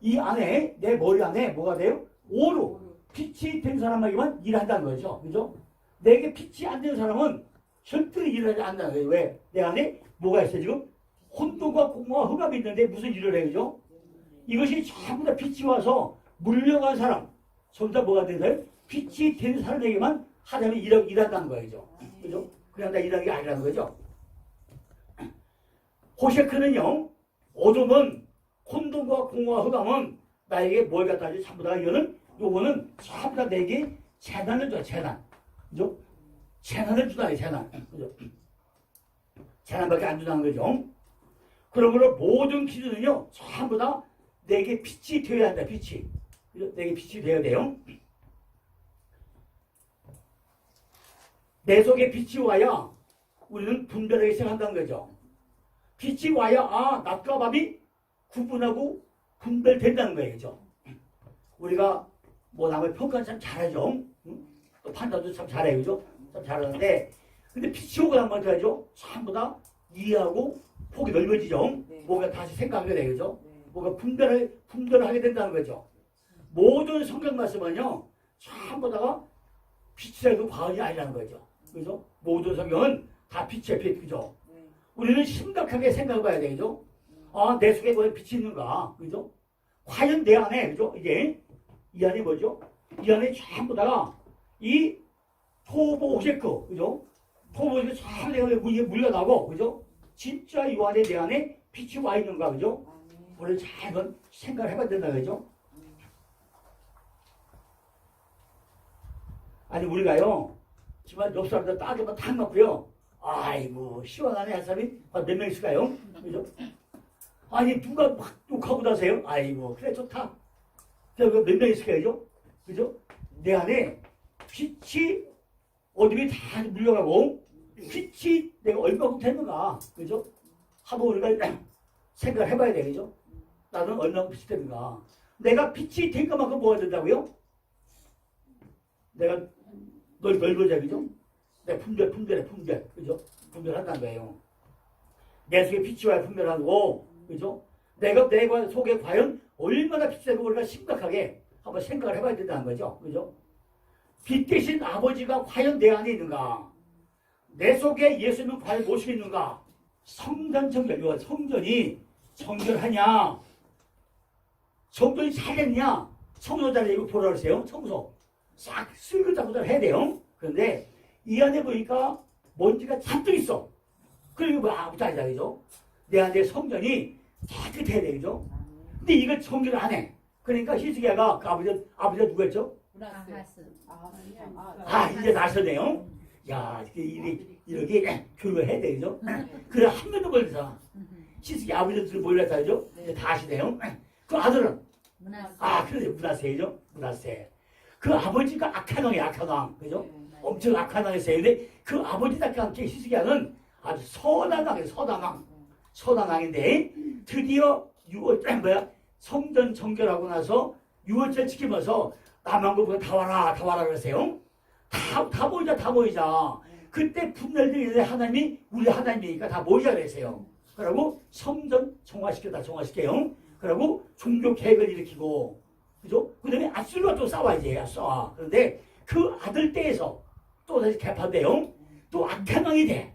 이 안에, 내 머리 안에 뭐가 돼요? 오류. 빛이 된 사람에게만 일한다는 거죠. 그죠? 내게 빛이 안 된 사람은 절대로 일하지 않는다는 거예요. 왜? 내 안에 뭐가 있어요, 지금? 혼돈과 공허와 흑암이 있는데 무슨 일을 해요, 그죠? 이것이 전부 다 빛이 와서 물려간 사람, 전부 다 뭐가 된 사람? 빛이 된 사람에게만 하나님이 일한다는 거죠. 그죠? 그냥 다 일하는 게 아니라는 거죠. 호세크는요, 어둠은, 혼돈과 공허와 흑암은 나에게 뭘 갖다 하지? 전부 다 요거는 전부 다 내게 재난을 줘요, 재난. 그죠? 재난을 주다니, 재난. 그죠? 재난밖에 안 준다는 거죠. 그러므로 모든 기준은요, 전부 다 내게 빛이 되어야 한다, 빛이. 그죠? 내게 빛이 되어야 돼요. 내 속에 빛이 와야 우리는 분별하기 시작한다는 거죠. 빛이 와야, 낮과 밤이 구분하고 분별된다는 거예요, 그죠? 우리가 남을 평가는 참 잘하죠. 또 판단도 참 잘해요, 그죠? 참 잘하는데, 근데 빛이 오고 나면 어떻게 하죠? 전부 다 이해하고 폭이 넓어지죠. 뭔가 다시 생각하게 돼요, 그죠? 뭔가 분별을 하게 된다는 거죠. 모든 성경 말씀은요, 전부 다가 빛이라도 과언이 아니라는 거죠. 그죠? 모든 성경은 다 빛이에요, 빛, 그죠? 우리는 심각하게 생각해 봐야 되죠. 내 속에 뭐 빛이 있는가, 그죠? 과연 내 안에, 그죠? 이게, 이 안에 뭐죠? 이 안에 전부 다가 이 토보 오제크, 그죠? 토보 오제크 잘 내가 물려나고, 그죠? 진짜 이 안에 내 안에 빛이 와 있는가, 그죠? 아멘. 우리 잘 한번 생각을 해봐야 된다, 그죠? 아니, 우리가요, 집안 옆 사람들 따지면 탁 놓고요. 아이고, 시원하네, 한 사람이 몇 명 있을까요? 그죠? 아니, 누가 막 욕하고 나세요? 아이고, 그래, 좋다. 몇 명 있을까요? 그죠? 내 안에 빛이 어둠이 다 물려가고, 빛이 내가 얼마큼 되는가, 그죠? 한번 우리가 생각을 해봐야 돼, 그죠? 나는 얼마큼 빛이 되는가. 내가 빛이 된 것만큼 뭐가 된다고요? 내가 넓어져, 그죠? 내가 분별해, 그죠? 분별한다는 거예요. 내 속에 빛이 와야 분별하고, 그죠? 내가 속에 과연 얼마나 빛이 되고 우리가 심각하게 한번 생각을 해봐야 된다는 거죠, 그죠? 빛 대신 아버지가 과연 내 안에 있는가? 내 속에 예수님은 과연 무엇이 있는가? 성전 정결, 성전이 정결하냐? 성전이 잘했냐? 청소 잘해, 이거 보라 그러세요. 청소. 싹 쓸그잡고 해야 돼요. 그런데 이 안에 보니까 먼지가 잔뜩 있어. 그리고 뭐 아무것도 아니다, 그죠? 내 안에 성전이 깨끗해야 돼, 그죠? 근데 이걸 정결을 안 해. 그러니까 히스기야가 그 아버지가 누구였죠? 아하스. 이제 나서네요. 야, 이렇게 교육을 해야 돼, 그죠? 그래, 한 명도 몰라서. 히스기야 아버지들 몰랐다, 그죠? 이제 다 아시네요. 그 아들은? 그래, 문하세죠? 문하세. 그 아버지가 악한 왕이야, 악한 왕. 그죠? 엄청 악한 왕이었어요. 근데 그 아버지답게 함께 히스기야는 아주 선한 왕이에요, 선한 왕. 선한 왕인데, 드디어 성전 정결하고 나서 6월절 지키면서 남한국으로 다 와라 그러세요. 다 모이자. 그때 분열되는 하나님이 우리 하나님이니까 다 모이자 그랬어요. 그러고 성전 정화시켜요. 그러고 종교 개혁을 일으키고, 그죠? 그 다음에 아술과 또 싸워야지, 싸워. 그런데 그 아들 때에서 또 다시 개판돼요. 또 악한 왕이 돼.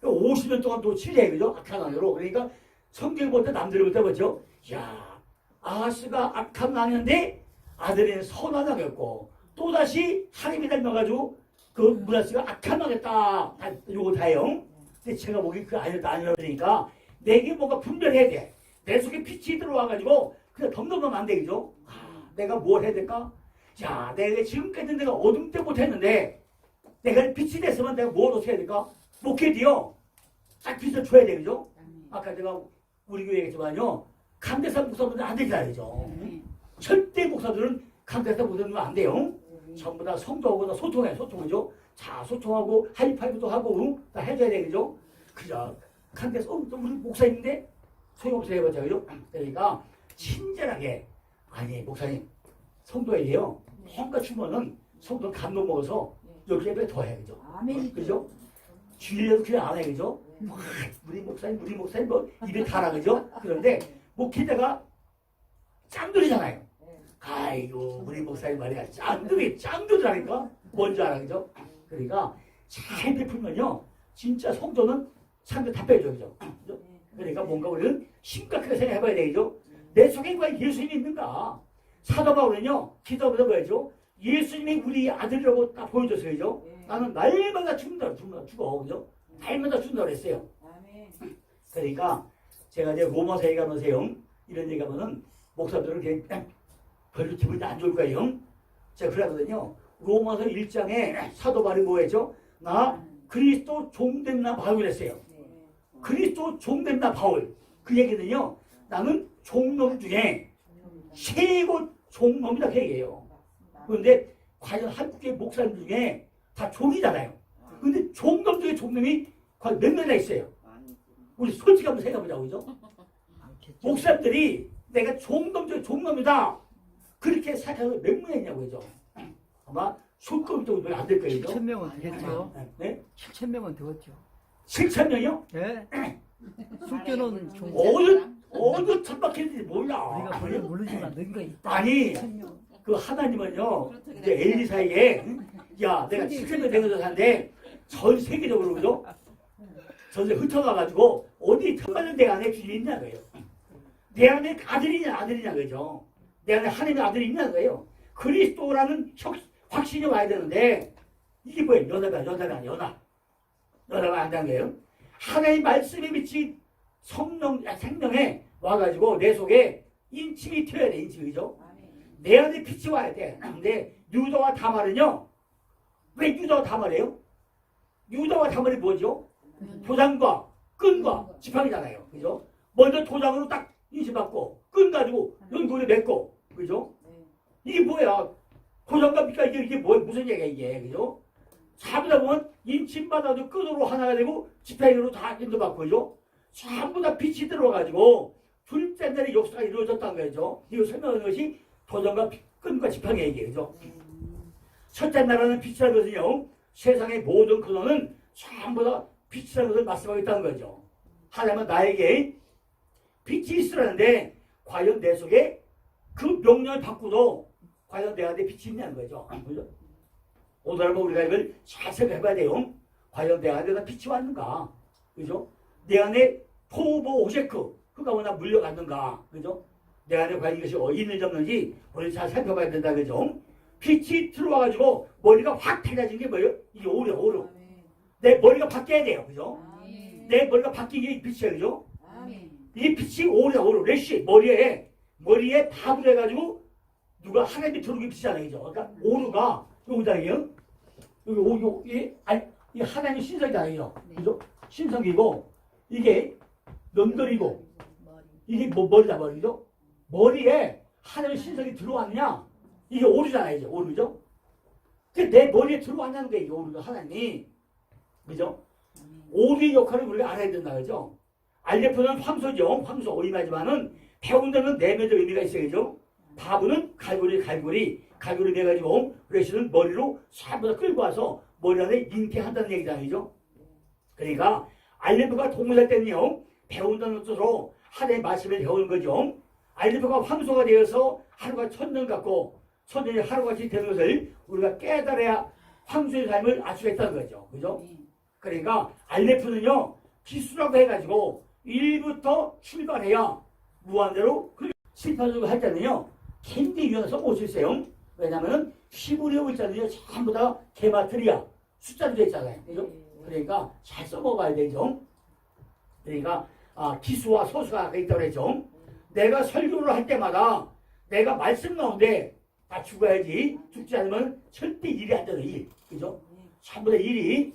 50년 동안 또 치래, 그죠? 악한 왕으로. 그러니까 성경보다 남들보다 뭐죠? 야, 아하스가 악한 왕이었는데 아들은 선한 왕이었고, 또다시 하나님이 닮아가지고 그 문하스가 악한 왕이었다. 요거 다요. 근데 제가 보기 그 아니라 그러니까 내게 뭔가 분별해야 돼. 내 속에 빛이 들어와가지고 그냥 덤덤하면 안 되겠죠? 내가 뭘 해야 될까? 자, 내가 지금까지 내가 어둠 때 못했는데 내가 빛이 됐으면 내가 뭘 어떻게 해야 될까? 목회디요. 딱 빛을 줘야 되겠죠? 아까 제가 우리 교회 얘기했지만요. 강대상 목사들은 안 되잖아요, 그죠? 절대 목사들은 강대상 목사들은 안 돼요. 전부 다 성도하고 다 소통이죠? 자, 소통하고 하이파이브도 하고 다 해줘야 되겠죠? 그죠? 강대상, 우리 목사님인데 소용없어요, 해봤자, 그죠? 그러니까 친절하게, 아니 목사님 성도에게요 뭔가 주면은 성도 감동 먹어서 여기 예배 더 해, 그죠? 그죠? 주일에도 그냥 안 해, 그죠? 우리 목사님 뭐 입에 달아, 그죠? 그런데 목회자가 짱돌이잖아요. 아이고 우리 목사님 말이야 짱돌이라니까 뭔지 알아, 그죠? 그러니까 잘 베풀면요 진짜 성도는 상대 다 빼줘, 그죠? 그러니까 뭔가 우리는 심각하게 생각해봐야 되겠죠? 내 속에 과연 예수님이 있는가? 사도 바울은요, 기도하면서 뭐였죠? 예수님이 우리 아들이라고 딱 보여줬어요, 그죠? 나는 날마다 죽어, 그죠? 날마다 죽는다고 그랬어요. 그러니까 제가 이제 로마서 얘기하면서요, 이런 얘기하면은 목사들은 그냥 별로 기분이 안 좋을 거예요. 제가 그러거든요. 로마서 1장에 사도 바울이 뭐였죠? 나 그리스도 종된 나 바울 했어요. 그리스도 종된 나 바울. 그 얘기는요, 나는 종놈 중에 최고 종놈이다 그 얘기예요. 그런데 과연 한국의 목사님 중에 다 종이잖아요. 그런데 종놈 중에 종놈이 과연 몇 명이나 있어요? 우리 솔직히 한번 생각해보자고, 그죠? 목사님들이 내가 종놈 중에 종놈이다 그렇게 생각하는 몇 명이 있냐고, 그죠? 아마 손꼽이 정도 안 될 거예요, 그죠? 7,000명은 되겠죠. 네? 7,000명은 되겠죠. 7,000명이요? 네. 숙교는 좀 어느 천박했는지 몰라. 우리가 별로 모르지만 능가 있다. 아니, 7,000명. 그 하나님은요, 이제 엘리사에게, 야, 내가 7,000명 되는 사는데, 전 세계적으로, 그죠? 전세 흩어가가지고, 어디 틈맞는 내 안에 주님이 있냐, 거예요. 내 안에 아들이냐, 그죠? 내 안에 하나님의 아들이 있냐, 거예요. 그리스도라는 확신이 와야 되는데, 이게 뭐예요? 연하가 안 되는 거예요. 하나님 말씀에 빛이 성령, 생명에 와가지고 내 속에 인침이 튀어야 돼, 인침이, 그죠? 내 안에 빛이 와야 돼. 근데 유다와 다말은요, 왜 유다와 다말이에요? 유다와 다말이 뭐죠? 도장과 끈과 지팡이잖아요, 그죠? 먼저 도장으로 딱 인침받고 끈 가지고 연골에 맺고, 그죠? 이게 뭐야? 도장과 빛과 이게 뭐야? 무슨 얘기야 이게, 그죠? 자보다 보면 인침받아도 끈으로 하나가 되고 지팡이로 다 인도받고, 그죠? 전부 다 빛이 들어와가지고 둘째 날의 역사가 이루어졌다는 거죠. 이거 설명하는 것이 도장과 끈과 지팡이 얘기예요, 그죠? 첫째 나라는 빛이라는 것은요, 세상의 모든 근원은 전부 다 빛이라는 것을 말씀하고 있다는 거죠. 하나님은 나에게 빛이 있으라는데 과연 내 속에 그 명령을 받고도 과연 내 안에 빛이 있냐는 거죠. 그죠? 오늘 한번 우리가 이걸 잘 생각해봐야 돼요. 과연 내 안에 빛이 왔는가? 그죠? 내 안에 포보 오제크, 그가 뭐나 물려갔는가? 그죠? 내 안에 과연 이것이 있는지 없는지 우리 잘 살펴봐야 된다, 그죠? 빛이 들어와가지고 머리가 확 달라진 게 뭐예요? 이게 오려. 내 머리가 바뀌어야 돼요, 그죠? 내 머리가 바뀐 게 빛이에요, 그죠? 이 빛이 오려, 레시, 머리에 밥을 해가지고 누가 하나님이 들어오게 빛이잖아요, 그죠? 그러니까 오르가 여기다요. 이 하나님의 신성이잖아요, 그죠? 신성이고 이게 연결이고 이게 머리다, 머리죠? 머리에 하나님의 신성이 들어왔냐? 이게 오르잖아요, 이제 오르죠? 내 머리에 들어왔냐는 게 이게 오르가 하나님이, 그죠? 오르의 역할을 우리가 알아야 된다, 그죠? 알레프는 황소죠, 황소 오임하지만은 배운 데는 내면적 의미가 있어요, 그죠? 바브는 갈고리 매가지고 레시는 머리로 전부 다 끌고 와서 머리 안에 잉태한다는 얘기잖아요, 그죠? 그러니까 알레프가 동물할 때는요, 배운다는 뜻으로 하나님의 말씀을 배우는 거죠. 알레프가 황소가 되어서 하루가 천년 같고 천년이 하루같이 되는 것을 우리가 깨달아야 황소의 삶을 알 수가 있다는 거죠, 그죠? 그러니까 알레프는요, 기수라고 해가지고 1부터 출발해야 무한대로 실패하려고 할 때는요, 굉장히 유연해서 못 수 있어요. 왜냐면은 히브리어 글자들이 전부 다 게마트리아 숫자로 되어 있잖아요, 그죠? 그러니까 잘 써먹어야 되죠. 그러니까 기수와 소수가 있다고 그랬죠. 내가 설교를 할 때마다 내가 말씀 가운데 다 죽어야지, 죽지 않으면 절대 일이 안 되는 일, 그죠? 전부 다 일이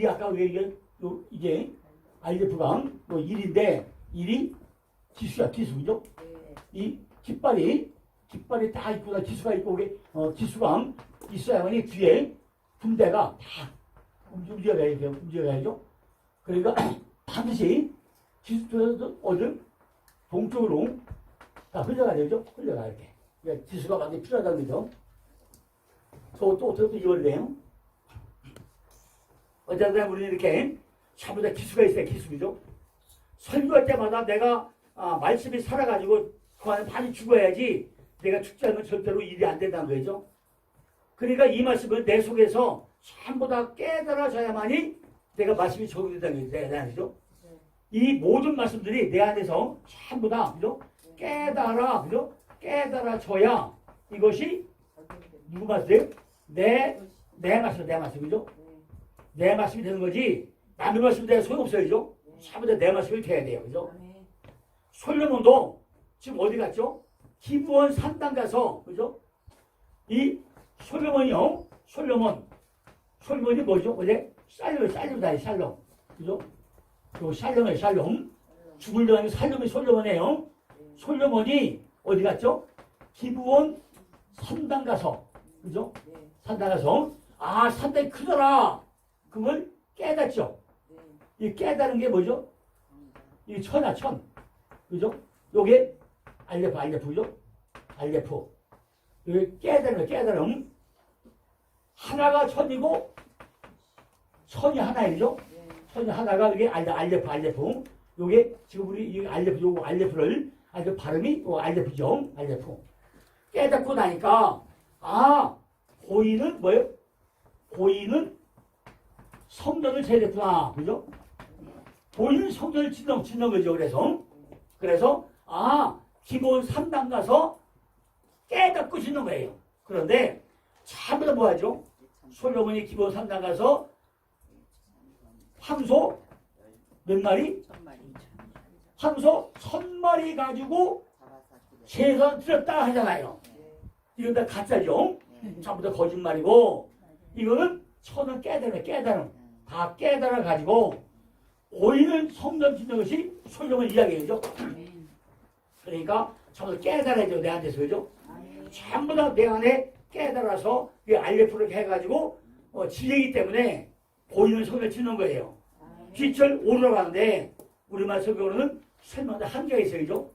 아까 왜 이게 알레프가 뭐 일인데 일이 기수야, 기수, 그죠? 이 깃발이 다 있구나, 기수가 있고 기수가 있어야만이 뒤에 군대가 다 움직여야죠. 그러니까 반드시 기수에서 어딜 동쪽으로 다 흘러가야 되죠. 흘러가야 돼. 그러니까 기수가 많이 필요하다는 거죠. 또 이걸래요. 어쨌든 우리는 이렇게 전부 다 기수가 있어요. 기수죠. 설교할 때마다 내가 말씀이 살아가지고 그 안에 많이 죽어야지 내가 죽지 않으면 절대로 일이 안 된다는 거죠. 그러니까 이 말씀을 내 속에서 전부 다 깨달아져야만이 내가 말씀이 적용된다는 거죠. 이 모든 말씀들이 내 안에서 전부 다, 그죠? 그죠? 깨달아져야 이것이 누구 말씀이에요? 내 말씀, 그죠? 내 말씀이 되는 거지, 남의 말씀이 되면 소용없어요, 그죠? 전부 다 내 말씀이 돼야 돼요, 그죠? 솔로몬도 지금 어디 갔죠? 기브온 산당 가서, 그죠? 이 솔로몬이요, 솔로몬이 뭐죠? 어제 샬롬, 그죠? 또 샬롬, 죽으려는 샬롬이 솔로몬이에요. 솔로몬이 어디 갔죠? 기브온 산당 가서, 그죠? 산당 가서, 산당이 크더라. 그걸 깨닫죠. 이 깨달은 게 뭐죠? 이 천이야, 천. 그죠? 요게 알레프죠? 알레프. 요게 깨달음. 하나가 천이고, 천이 하나이죠? 천이 하나가 이게 알레프. 요게 지금 우리 이 알레프를 발음이 알레프죠? 알레프. 깨닫고 나니까, 보이는 뭐예요? 보이는 성전을 세웠구나. 그죠? 보이는 성전을 짓는 거죠. 그래서 기본 3단 가서 깨닫고 짓는 거예요. 그런데 전부 다 뭐 하죠? 솔로몬이 기본 3단 가서 황소 몇 마리? 황소 1000마리 가지고 제사 드렸다 하잖아요. 이건 다 가짜죠. 전부 다 거짓말이고, 이거는 천은 깨달음 다 깨달아 가지고 오히려 성전 짓는 것이 솔로몬 이야기죠. 그러니까 전부 깨달아야죠. 내한테서. 그죠? 전부 다 내 안에 깨달아서 알레프를 해가지고 지혜이기 때문에 보이는 성전을 짓는 거예요. 빛을 오르라고 하는데 우리말 성경으로는 설명하는 한계가 있어요. 그죠?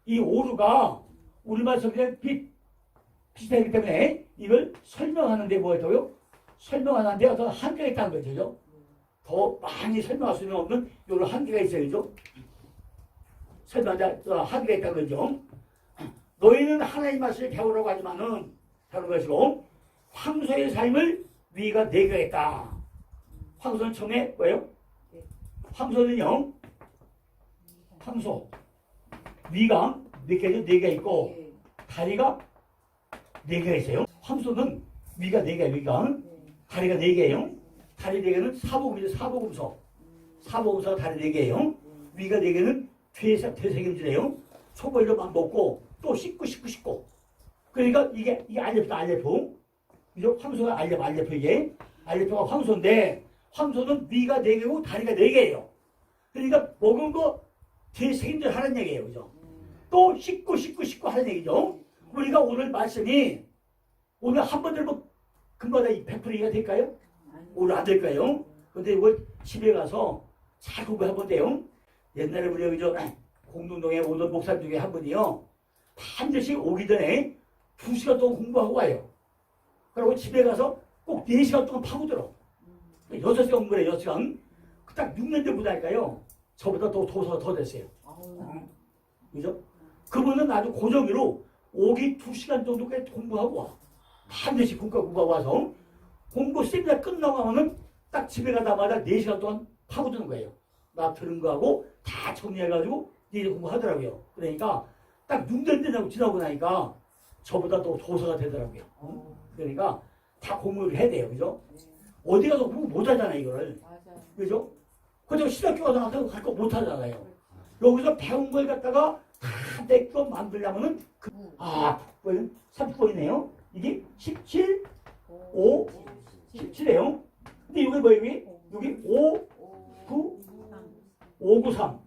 이 오루가 우리말 성경의 빛이기 때문에 이걸 설명하는데 뭐예요? 설명하는데 어떤 한계가 있다는 거죠. 더 많이 설명할 수는 없는 이런 한계가 있어요. 그죠? 설명하는데 한계가 있다는 거죠. 너희는 하나님 말씀을 배우라고 하지만은 배우는 것이고 황소의 삶을 네가 내가 했다. 황소는 처음에 뭐예요? 황소는요. 황소 위가 몇 개죠? 4개 있고 다리가 4개가 있어요. 황소는 위가 4개, 위가 다리가 4개예요. 다리 4개는 사복음이죠. 사복음서. 사복음서가 다리 4개예요. 위가 4개는 되새김질이에요. 초벌로만 먹고 또 씻고. 그러니까 이게 알레프. 이죠? 황소가 알레프 이게. 알레프가 황소인데 황소는 위가 4개고 다리가 4개예요. 그러니까 먹은 거 되새김질 하는 얘기예요. 그죠? 또 씻고 하는 얘기죠. 우리가 오늘 말씀이 오늘 한 번 들으면 금방 100%가 될까요? 오늘 안 될까요? 근데 이걸 집에 가서 잘 공부해보면 돼요. 옛날에 우리 여기 공동동에 오던 목사님 중에 한 분이요. 반드시 오기 전에 2시간 동안 공부하고 와요. 그리고 집에 가서 꼭 4시간 동안 파고들어. 6시간 공부를 해요. 6시간. 딱 6년 전부터니까요. 저보다 더 도서가 더 됐어요. 그죠? 그분은 아주 고정으로 오기 2시간 정도까지 공부하고 와. 반드시 공부하고 와서 공부 세미나 끝나고 하면은 딱 집에 가자마자 4시간 동안 파고드는 거예요. 나 들은 거하고 다 정리해가지고 이제 공부하더라고요. 그러니까 딱 6년 지나고 나니까 저보다 더 도서가 되더라고요. 그러니까 다 공부를 해야 돼요. 그죠? 어디 가서 공부 못 하잖아요, 이거를. 그죠? 그죠? 신학교 가서 갈 거 못 하잖아요. 여기서 배운 걸 갖다가 다 내 거 만들려면은 30번이네요. 이게 17, 5, 17이에요. 근데 이게 뭐예요? 여기 5, 9, 5, 9, 3.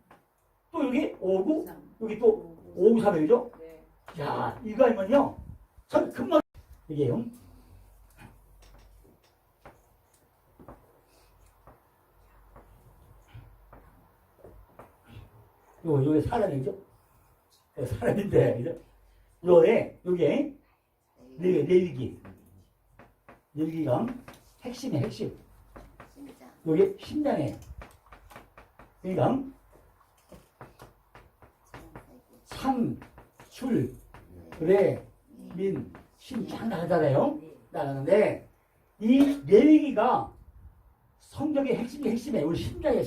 또 여기 5, 9, 여기 또 5, 9, 3이죠? 야, 이거 아니면요. 참 금방 이게요. 요게 사람이죠? 사람인데, 그죠? 요게 내일기가 핵심이에요, 핵심. 요게 심장이에요. 그러니까 상, 출, 그래, 민, 심장 나가잖아요. 나가는데 이 내일기가 성경의 핵심이에요. 우리 심장이에요,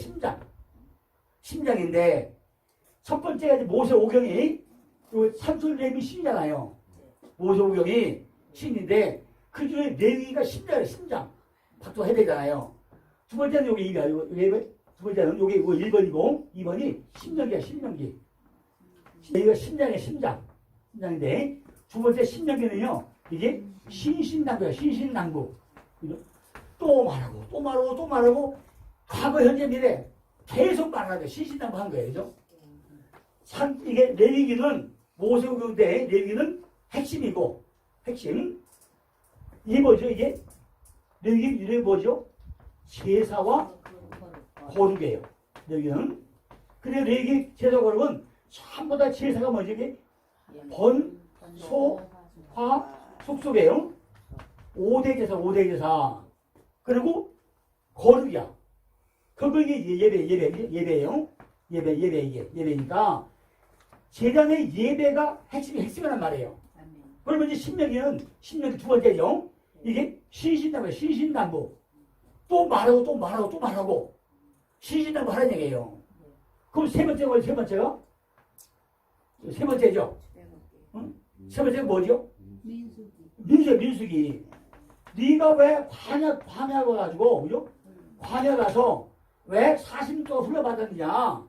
심장인데 첫 번째가 모세오경이 산술레미 신이잖아요. 모세오경이 신인데 그 중에 레위가 심장 박도해야 되잖아요. 두 번째는 여기 두 번째는 여기 1번이고 2번이 신명기. 레위가 심장인데 두 번째 신명기는요 이게 신신당부예요. 신신당부. 또 말하고 과거 현재 미래 계속 말하는 신신당부 한 거예요. 그죠? 참 이게 레위기는 모세오경 때 레위기는 핵심이고 핵심. 이게 뭐죠? 이게 레위기 이름이 뭐죠? 제사와 거룩이에요. 레위기는. 근데 레위기 제사 거룩은 전부 다 제사가 뭐죠? 이게 번, 소, 화, 속속이에요. 5대 제사. 그리고 거룩이야. 그거 이게 예배예요. 예배니까 제단의 예배가 핵심이란 말이에요. 그러면 이제 신명기 두 번째죠. 이게 신신당부. 또 말하고 신신당부 하는 얘기예요. 그럼 세 번째가 세 번째죠. 응? 세 번째가 뭐죠? 민수기. 네가 왜 광야 가가지고 그죠? 광야 가서 왜 40년 동안 훈련받았느냐?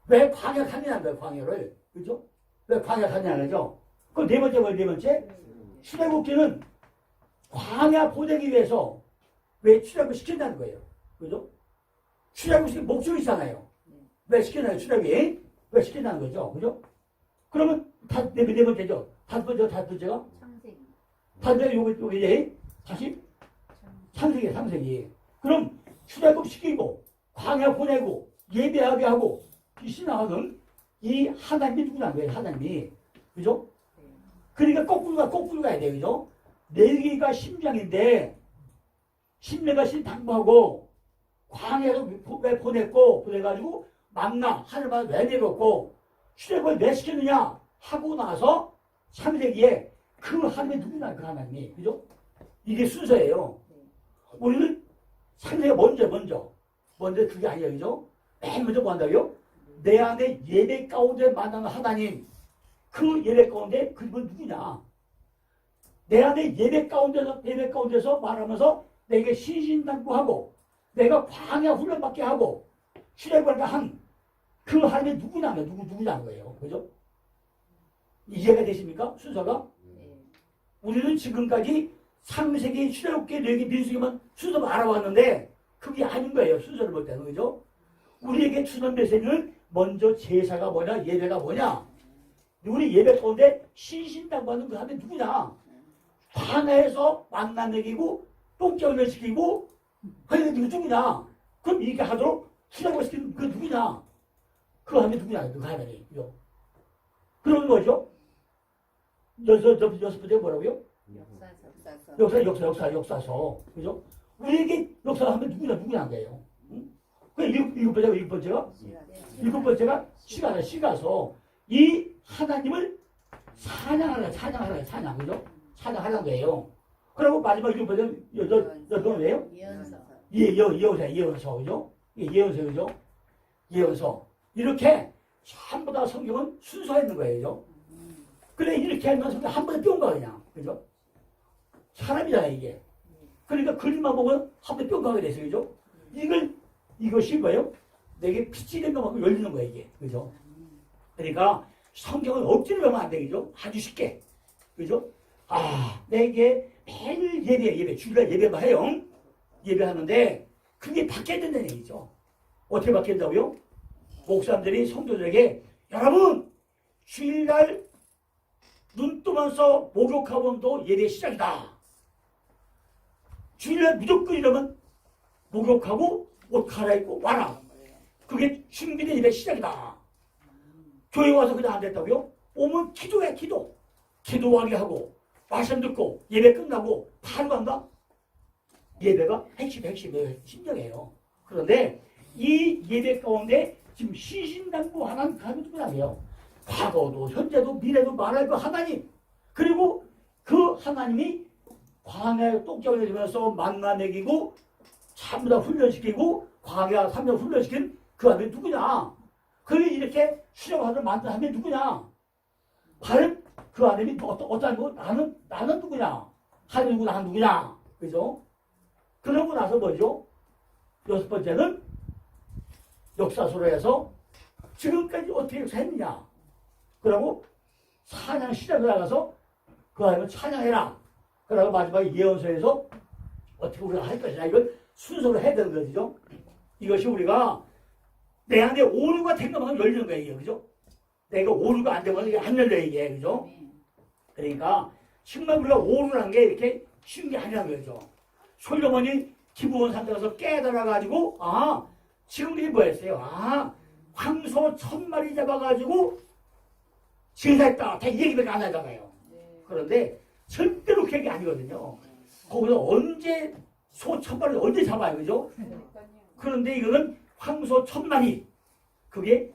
왜 광약하냐는 거예요, 광야를. 그죠? 왜 광약하냐는 거죠. 그럼 네 번째, 네 번째. 출애굽기는 광야 보내기 위해서 왜 출애굽을 시킨다는 거예요. 그죠? 출애굽이 목적이 있잖아요. 왜 시키나요, 출애굽이? 왜 시킨다는 거죠. 그죠? 그러면 네 번째죠. 다섯 번째가? 창세기. 다섯 번째 요게 다시? 창세기. 그럼 출애굽 시키고 광야 보내고 예배하게 하고 신앙하는 이 하나님이 누구라는 거예요, 하나님이. 그죠? 그러니까 거꾸로 가야 돼요, 그죠? 레위기가 심장인데, 신뢰가 신당부하고, 광야로 왜 보내가지고, 만나, 하늘만 왜 내렸고, 출애굽을 왜 시켰느냐? 하고 나서, 창세기에 그 하나님이 누구냐, 그 하나님이. 그죠? 이게 순서예요. 우리는 창세기가 먼저 그게 아니에요, 그죠? 맨 먼저 뭐 한다고요? 내 안에 예배 가운데 만나는 하나님, 그 예배 가운데 그분 누구냐? 내 안에 예배 가운데서 말하면서 내게 신신당부하고 내가 광야 훈련받게 하고 출애굽을 한 그 하나님이 누구냐는 거예요. 그죠? 이해가 되십니까? 순서가? 우리는 지금까지 창세기, 출애굽기, 레위기, 민수기만 순서만 알아왔는데 그게 아닌 거예요. 순서를 볼 때는. 그죠? 우리에게 주는 메시지는 먼저 제사가 뭐냐, 예배가 뭐냐. 우리 예배 가운데 신신당부하는 그 하나님이 누구냐? 광야에서 만나 먹이고 똥개훈을 시키고 그게 누구냐? 그럼 이렇게 하도록 수장을 시키는 그 누구냐? 그 하나님이 누구냐? 그 하나님이. 그러면 뭐죠? 여섯 번째 뭐라고요? 역사서. 그죠? 우리에게 역사가 하면 누구냐는 거예요. 응? 그 일곱 번째가 시가서 이 하나님을 찬양. 그죠? 찬양하는 거예요. 그리고 마지막 일곱 번째는 여덟 왜요? 예언서. 그죠? 예언서. 그죠? 이렇게 전부 다 성경은 순서가 있는 거예요. 그래, 이렇게 하면 성경 한 번에 뿅 가, 그냥. 그죠? 사람이잖아, 이게. 그러니까 그림만 보면 한 번에 뿅 가게 됐어요. 그죠? 이것이 뭐예요? 내게 빛이 된 것만큼 열리는 거예요, 이게. 그죠? 그러니까 성경은 억지로 보면 안 되겠죠? 아주 쉽게. 그죠? 내게 매일 예배, 주일날 예배만 해요. 예배하는데, 그게 바뀌어야 된다는 얘기죠. 어떻게 바뀐다고요? 목사님들이 성도들에게, 여러분, 주일날 눈 뜨면서 목욕하면도 예배 시작이다. 주일날 무조건 이러면 목욕하고 옷 갈아입고 와라. 그게 준비된 예배 시작이다. 교회 와서 그냥 안 됐다고요? 오면 기도해, 기도하게 하고 말씀 듣고 예배 끝나고 바로 간다? 예배가 핵심이에요. 심정이에요. 그런데 이 예배 가운데 지금 신신당부하는 하나님 누구냐고요? 과거도 현재도 미래도 말할 그 하나님, 그리고 그 하나님이 광야에 똥개훈을 주면서 만나 먹이고 전부 다 훈련시키고 광야 3년 훈련시킨 그 하나님이 누구냐? 그게 이렇게 수령하는 만든 하나님이 누구냐? 과연 그 하나님이 어떤 거? 나는 누구냐? 하나님 누구, 나는 누구냐? 그죠? 그러고 나서 뭐죠? 여섯 번째는 역사서로 해서 지금까지 어떻게 역사했느냐? 그러고 찬양 시작을 나가서 그 하나님을 찬양해라. 그러고 마지막에 예언서에서 어떻게 우리가 할 것이냐, 이걸 순서로 해야 되는 거죠. 이것이 우리가 내 안에 오류가 된 것만 열리는 거예요, 이게. 그죠? 내가 오류가 안 되면 이게 안 열려, 이게. 그죠? 그러니까 정말 우리가 오류라는 게 이렇게 쉬운 게 아니라는 거죠. 솔로몬이 기브온 산에 가서 깨달아가지고, 지금 우리 뭐 했어요? 황소 1000마리 잡아가지고 제사했다. 다 얘기밖에 안 하잖아요. 그런데 절대로 그게 아니거든요. 거기서 언제 소 1000마리를 언제 잡아요, 그죠? 그런데 이거는 황소 1000마리, 그게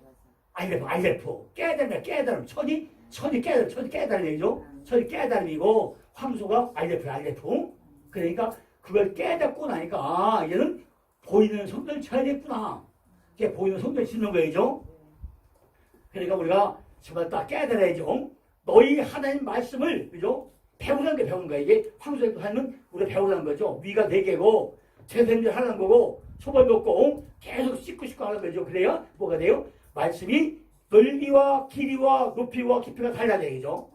알레프 깨달음, 천이 깨달음 얘기죠. 천이 깨달음이고 황소가 알레프. 그러니까 그걸 깨닫고 나니까 얘는 보이는 성전을 쳐야겠구나. 이게 보이는 성전을 짓는 거죠. 그러니까 우리가 정말 딱 깨달아야죠. 너희 하나님 말씀을, 그죠? 배우는 거야. 이게 황소에 하면 우리가 배우는 거죠. 위가 4개고, 제사를 하는 거고, 소발 먹고, 계속 씻고 하는 거죠. 그래야 뭐가 돼요? 말씀이 넓이와 길이와 높이와 깊이가 달라야 되죠.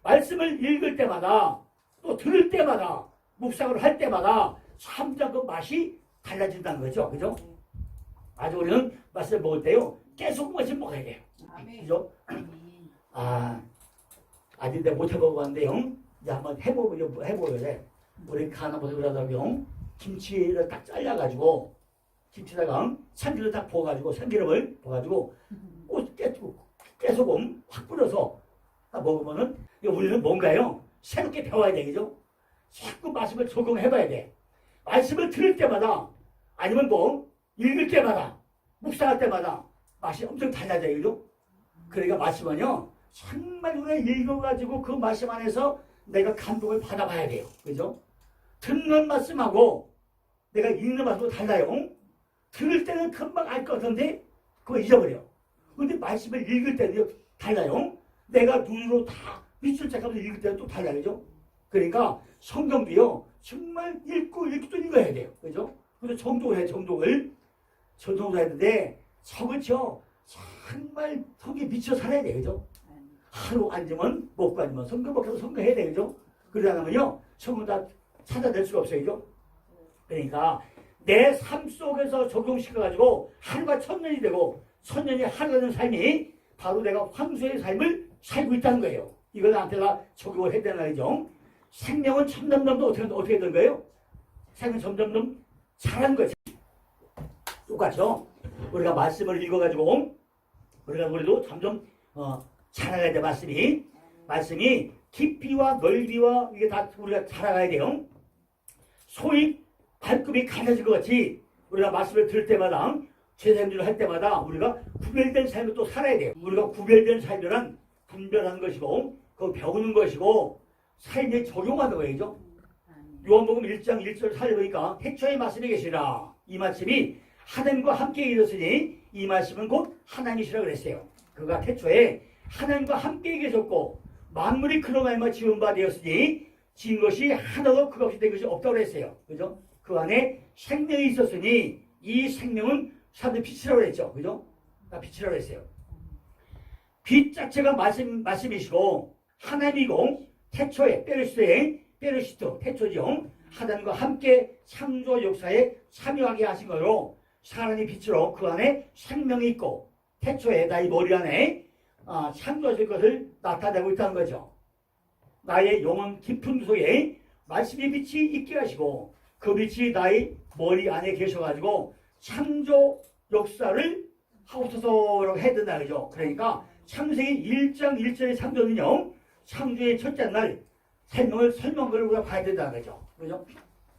말씀을 읽을 때마다 또 들을 때마다 묵상을 할 때마다 참자 그 맛이 달라진다는 거죠. 그죠? 아주 우리는 말씀을 먹을 때요. 계속 말씀 먹어야 돼요. 그죠? 아닌데 못 해먹었는데요. 이제 한번 해보려야 돼. 우리 가나보다 그러다가 김치를 딱 잘라가지고 김치다가 참기름을 딱 부어가지고 참기름을 부어가지고 깨소금 확 뿌려서 먹으면은 우리는 뭔가요? 새롭게 배워야 되겠죠? 자꾸 말씀을 적용해봐야 돼. 말씀을 들을 때마다 아니면 뭐 읽을 때마다 묵상할 때마다 맛이 엄청 달라져요. 그죠? 그러니까 말씀은요 정말 우리가 읽어가지고 그 말씀 안에서 내가 감동을 받아봐야 돼요. 그죠? 듣는 말씀하고 내가 읽는 말씀하고 달라요. 들을 때는 금방 알 것 같은데 그거 잊어버려. 근데 말씀을 읽을 때는 달라요. 내가 눈으로 다 밑줄 짝하면서 읽을 때는 또 달라요. 그죠? 그러니까 성경도요 정말 읽고 또 읽어야 돼요. 그죠? 그래서 정독을 해요. 정독을 했는데 성은요 정말 성경에 미쳐 살아야 돼요. 그죠? 하루 앉으면 먹고 앉으면 성경 먹고 성경해야 돼요. 그죠? 그러지 않으면요 성경 다 찾아낼 수가 없어요. 그죠? 그러니까 내 삶 속에서 적용시켜가지고 하루가 천년이 되고 천년이 하루가 되는 삶이 바로 내가 황소의 삶을 살고 있다는 거예요. 이거 나한테 다 적용을 해야 되는 거죠. 생명은 점점점 어떻게 되는 거예요? 생명은 점점점 자란 거죠. 똑같죠? 우리가 말씀을 읽어가지고 우리도 점점 자라가야 돼. 말씀이 깊이와 넓이와 이게 다 우리가 자라가야 돼요. 소위 발급이 가려질 것 같이 우리가 말씀을 들을 때마다 제사님들을 할 때마다 우리가 구별된 삶을 또 살아야 돼요. 우리가 구별된 삶이란 분별하는 것이고 그거 배우는 것이고 삶에 적용하는 거예요. 요한복음 1장 1절 살펴보니까 태초에 말씀이 계시라. 이 말씀이 하나님과 함께 있었으니 이 말씀은 곧 하나님이시라 그랬어요. 그가 태초에 하나님과 함께 계셨고 만물이 그로 말미암아 지은 바 되었으니 지은 것이 하나도 그가 없이 된 것이 없다고 그랬어요. 그죠? 그 안에 생명이 있었으니 이 생명은 사람들이 빛이라고 그랬죠. 그죠? 빛이라고 그랬어요. 빛 자체가 말씀이시고 하나님이고 태초에 페르시토 태초죠. 하나님과 함께 창조 역사에 참여하게 하신 거로 사람이 빛으로 그 안에 생명이 있고 태초에 나의 머리 안에 창조하실 것을 나타내고 있다는 거죠. 나의 영혼 깊은 속에 말씀의 빛이 있게 하시고 그 빛이 나의 머리 안에 계셔가지고 창조 역사를 하옵소서라고 해야 된다 그죠. 그러니까 창세기 1장 1절의 창조는요 창조의 첫째 날 생명을 설명을 우리가 봐야 된다는 거죠. 그죠?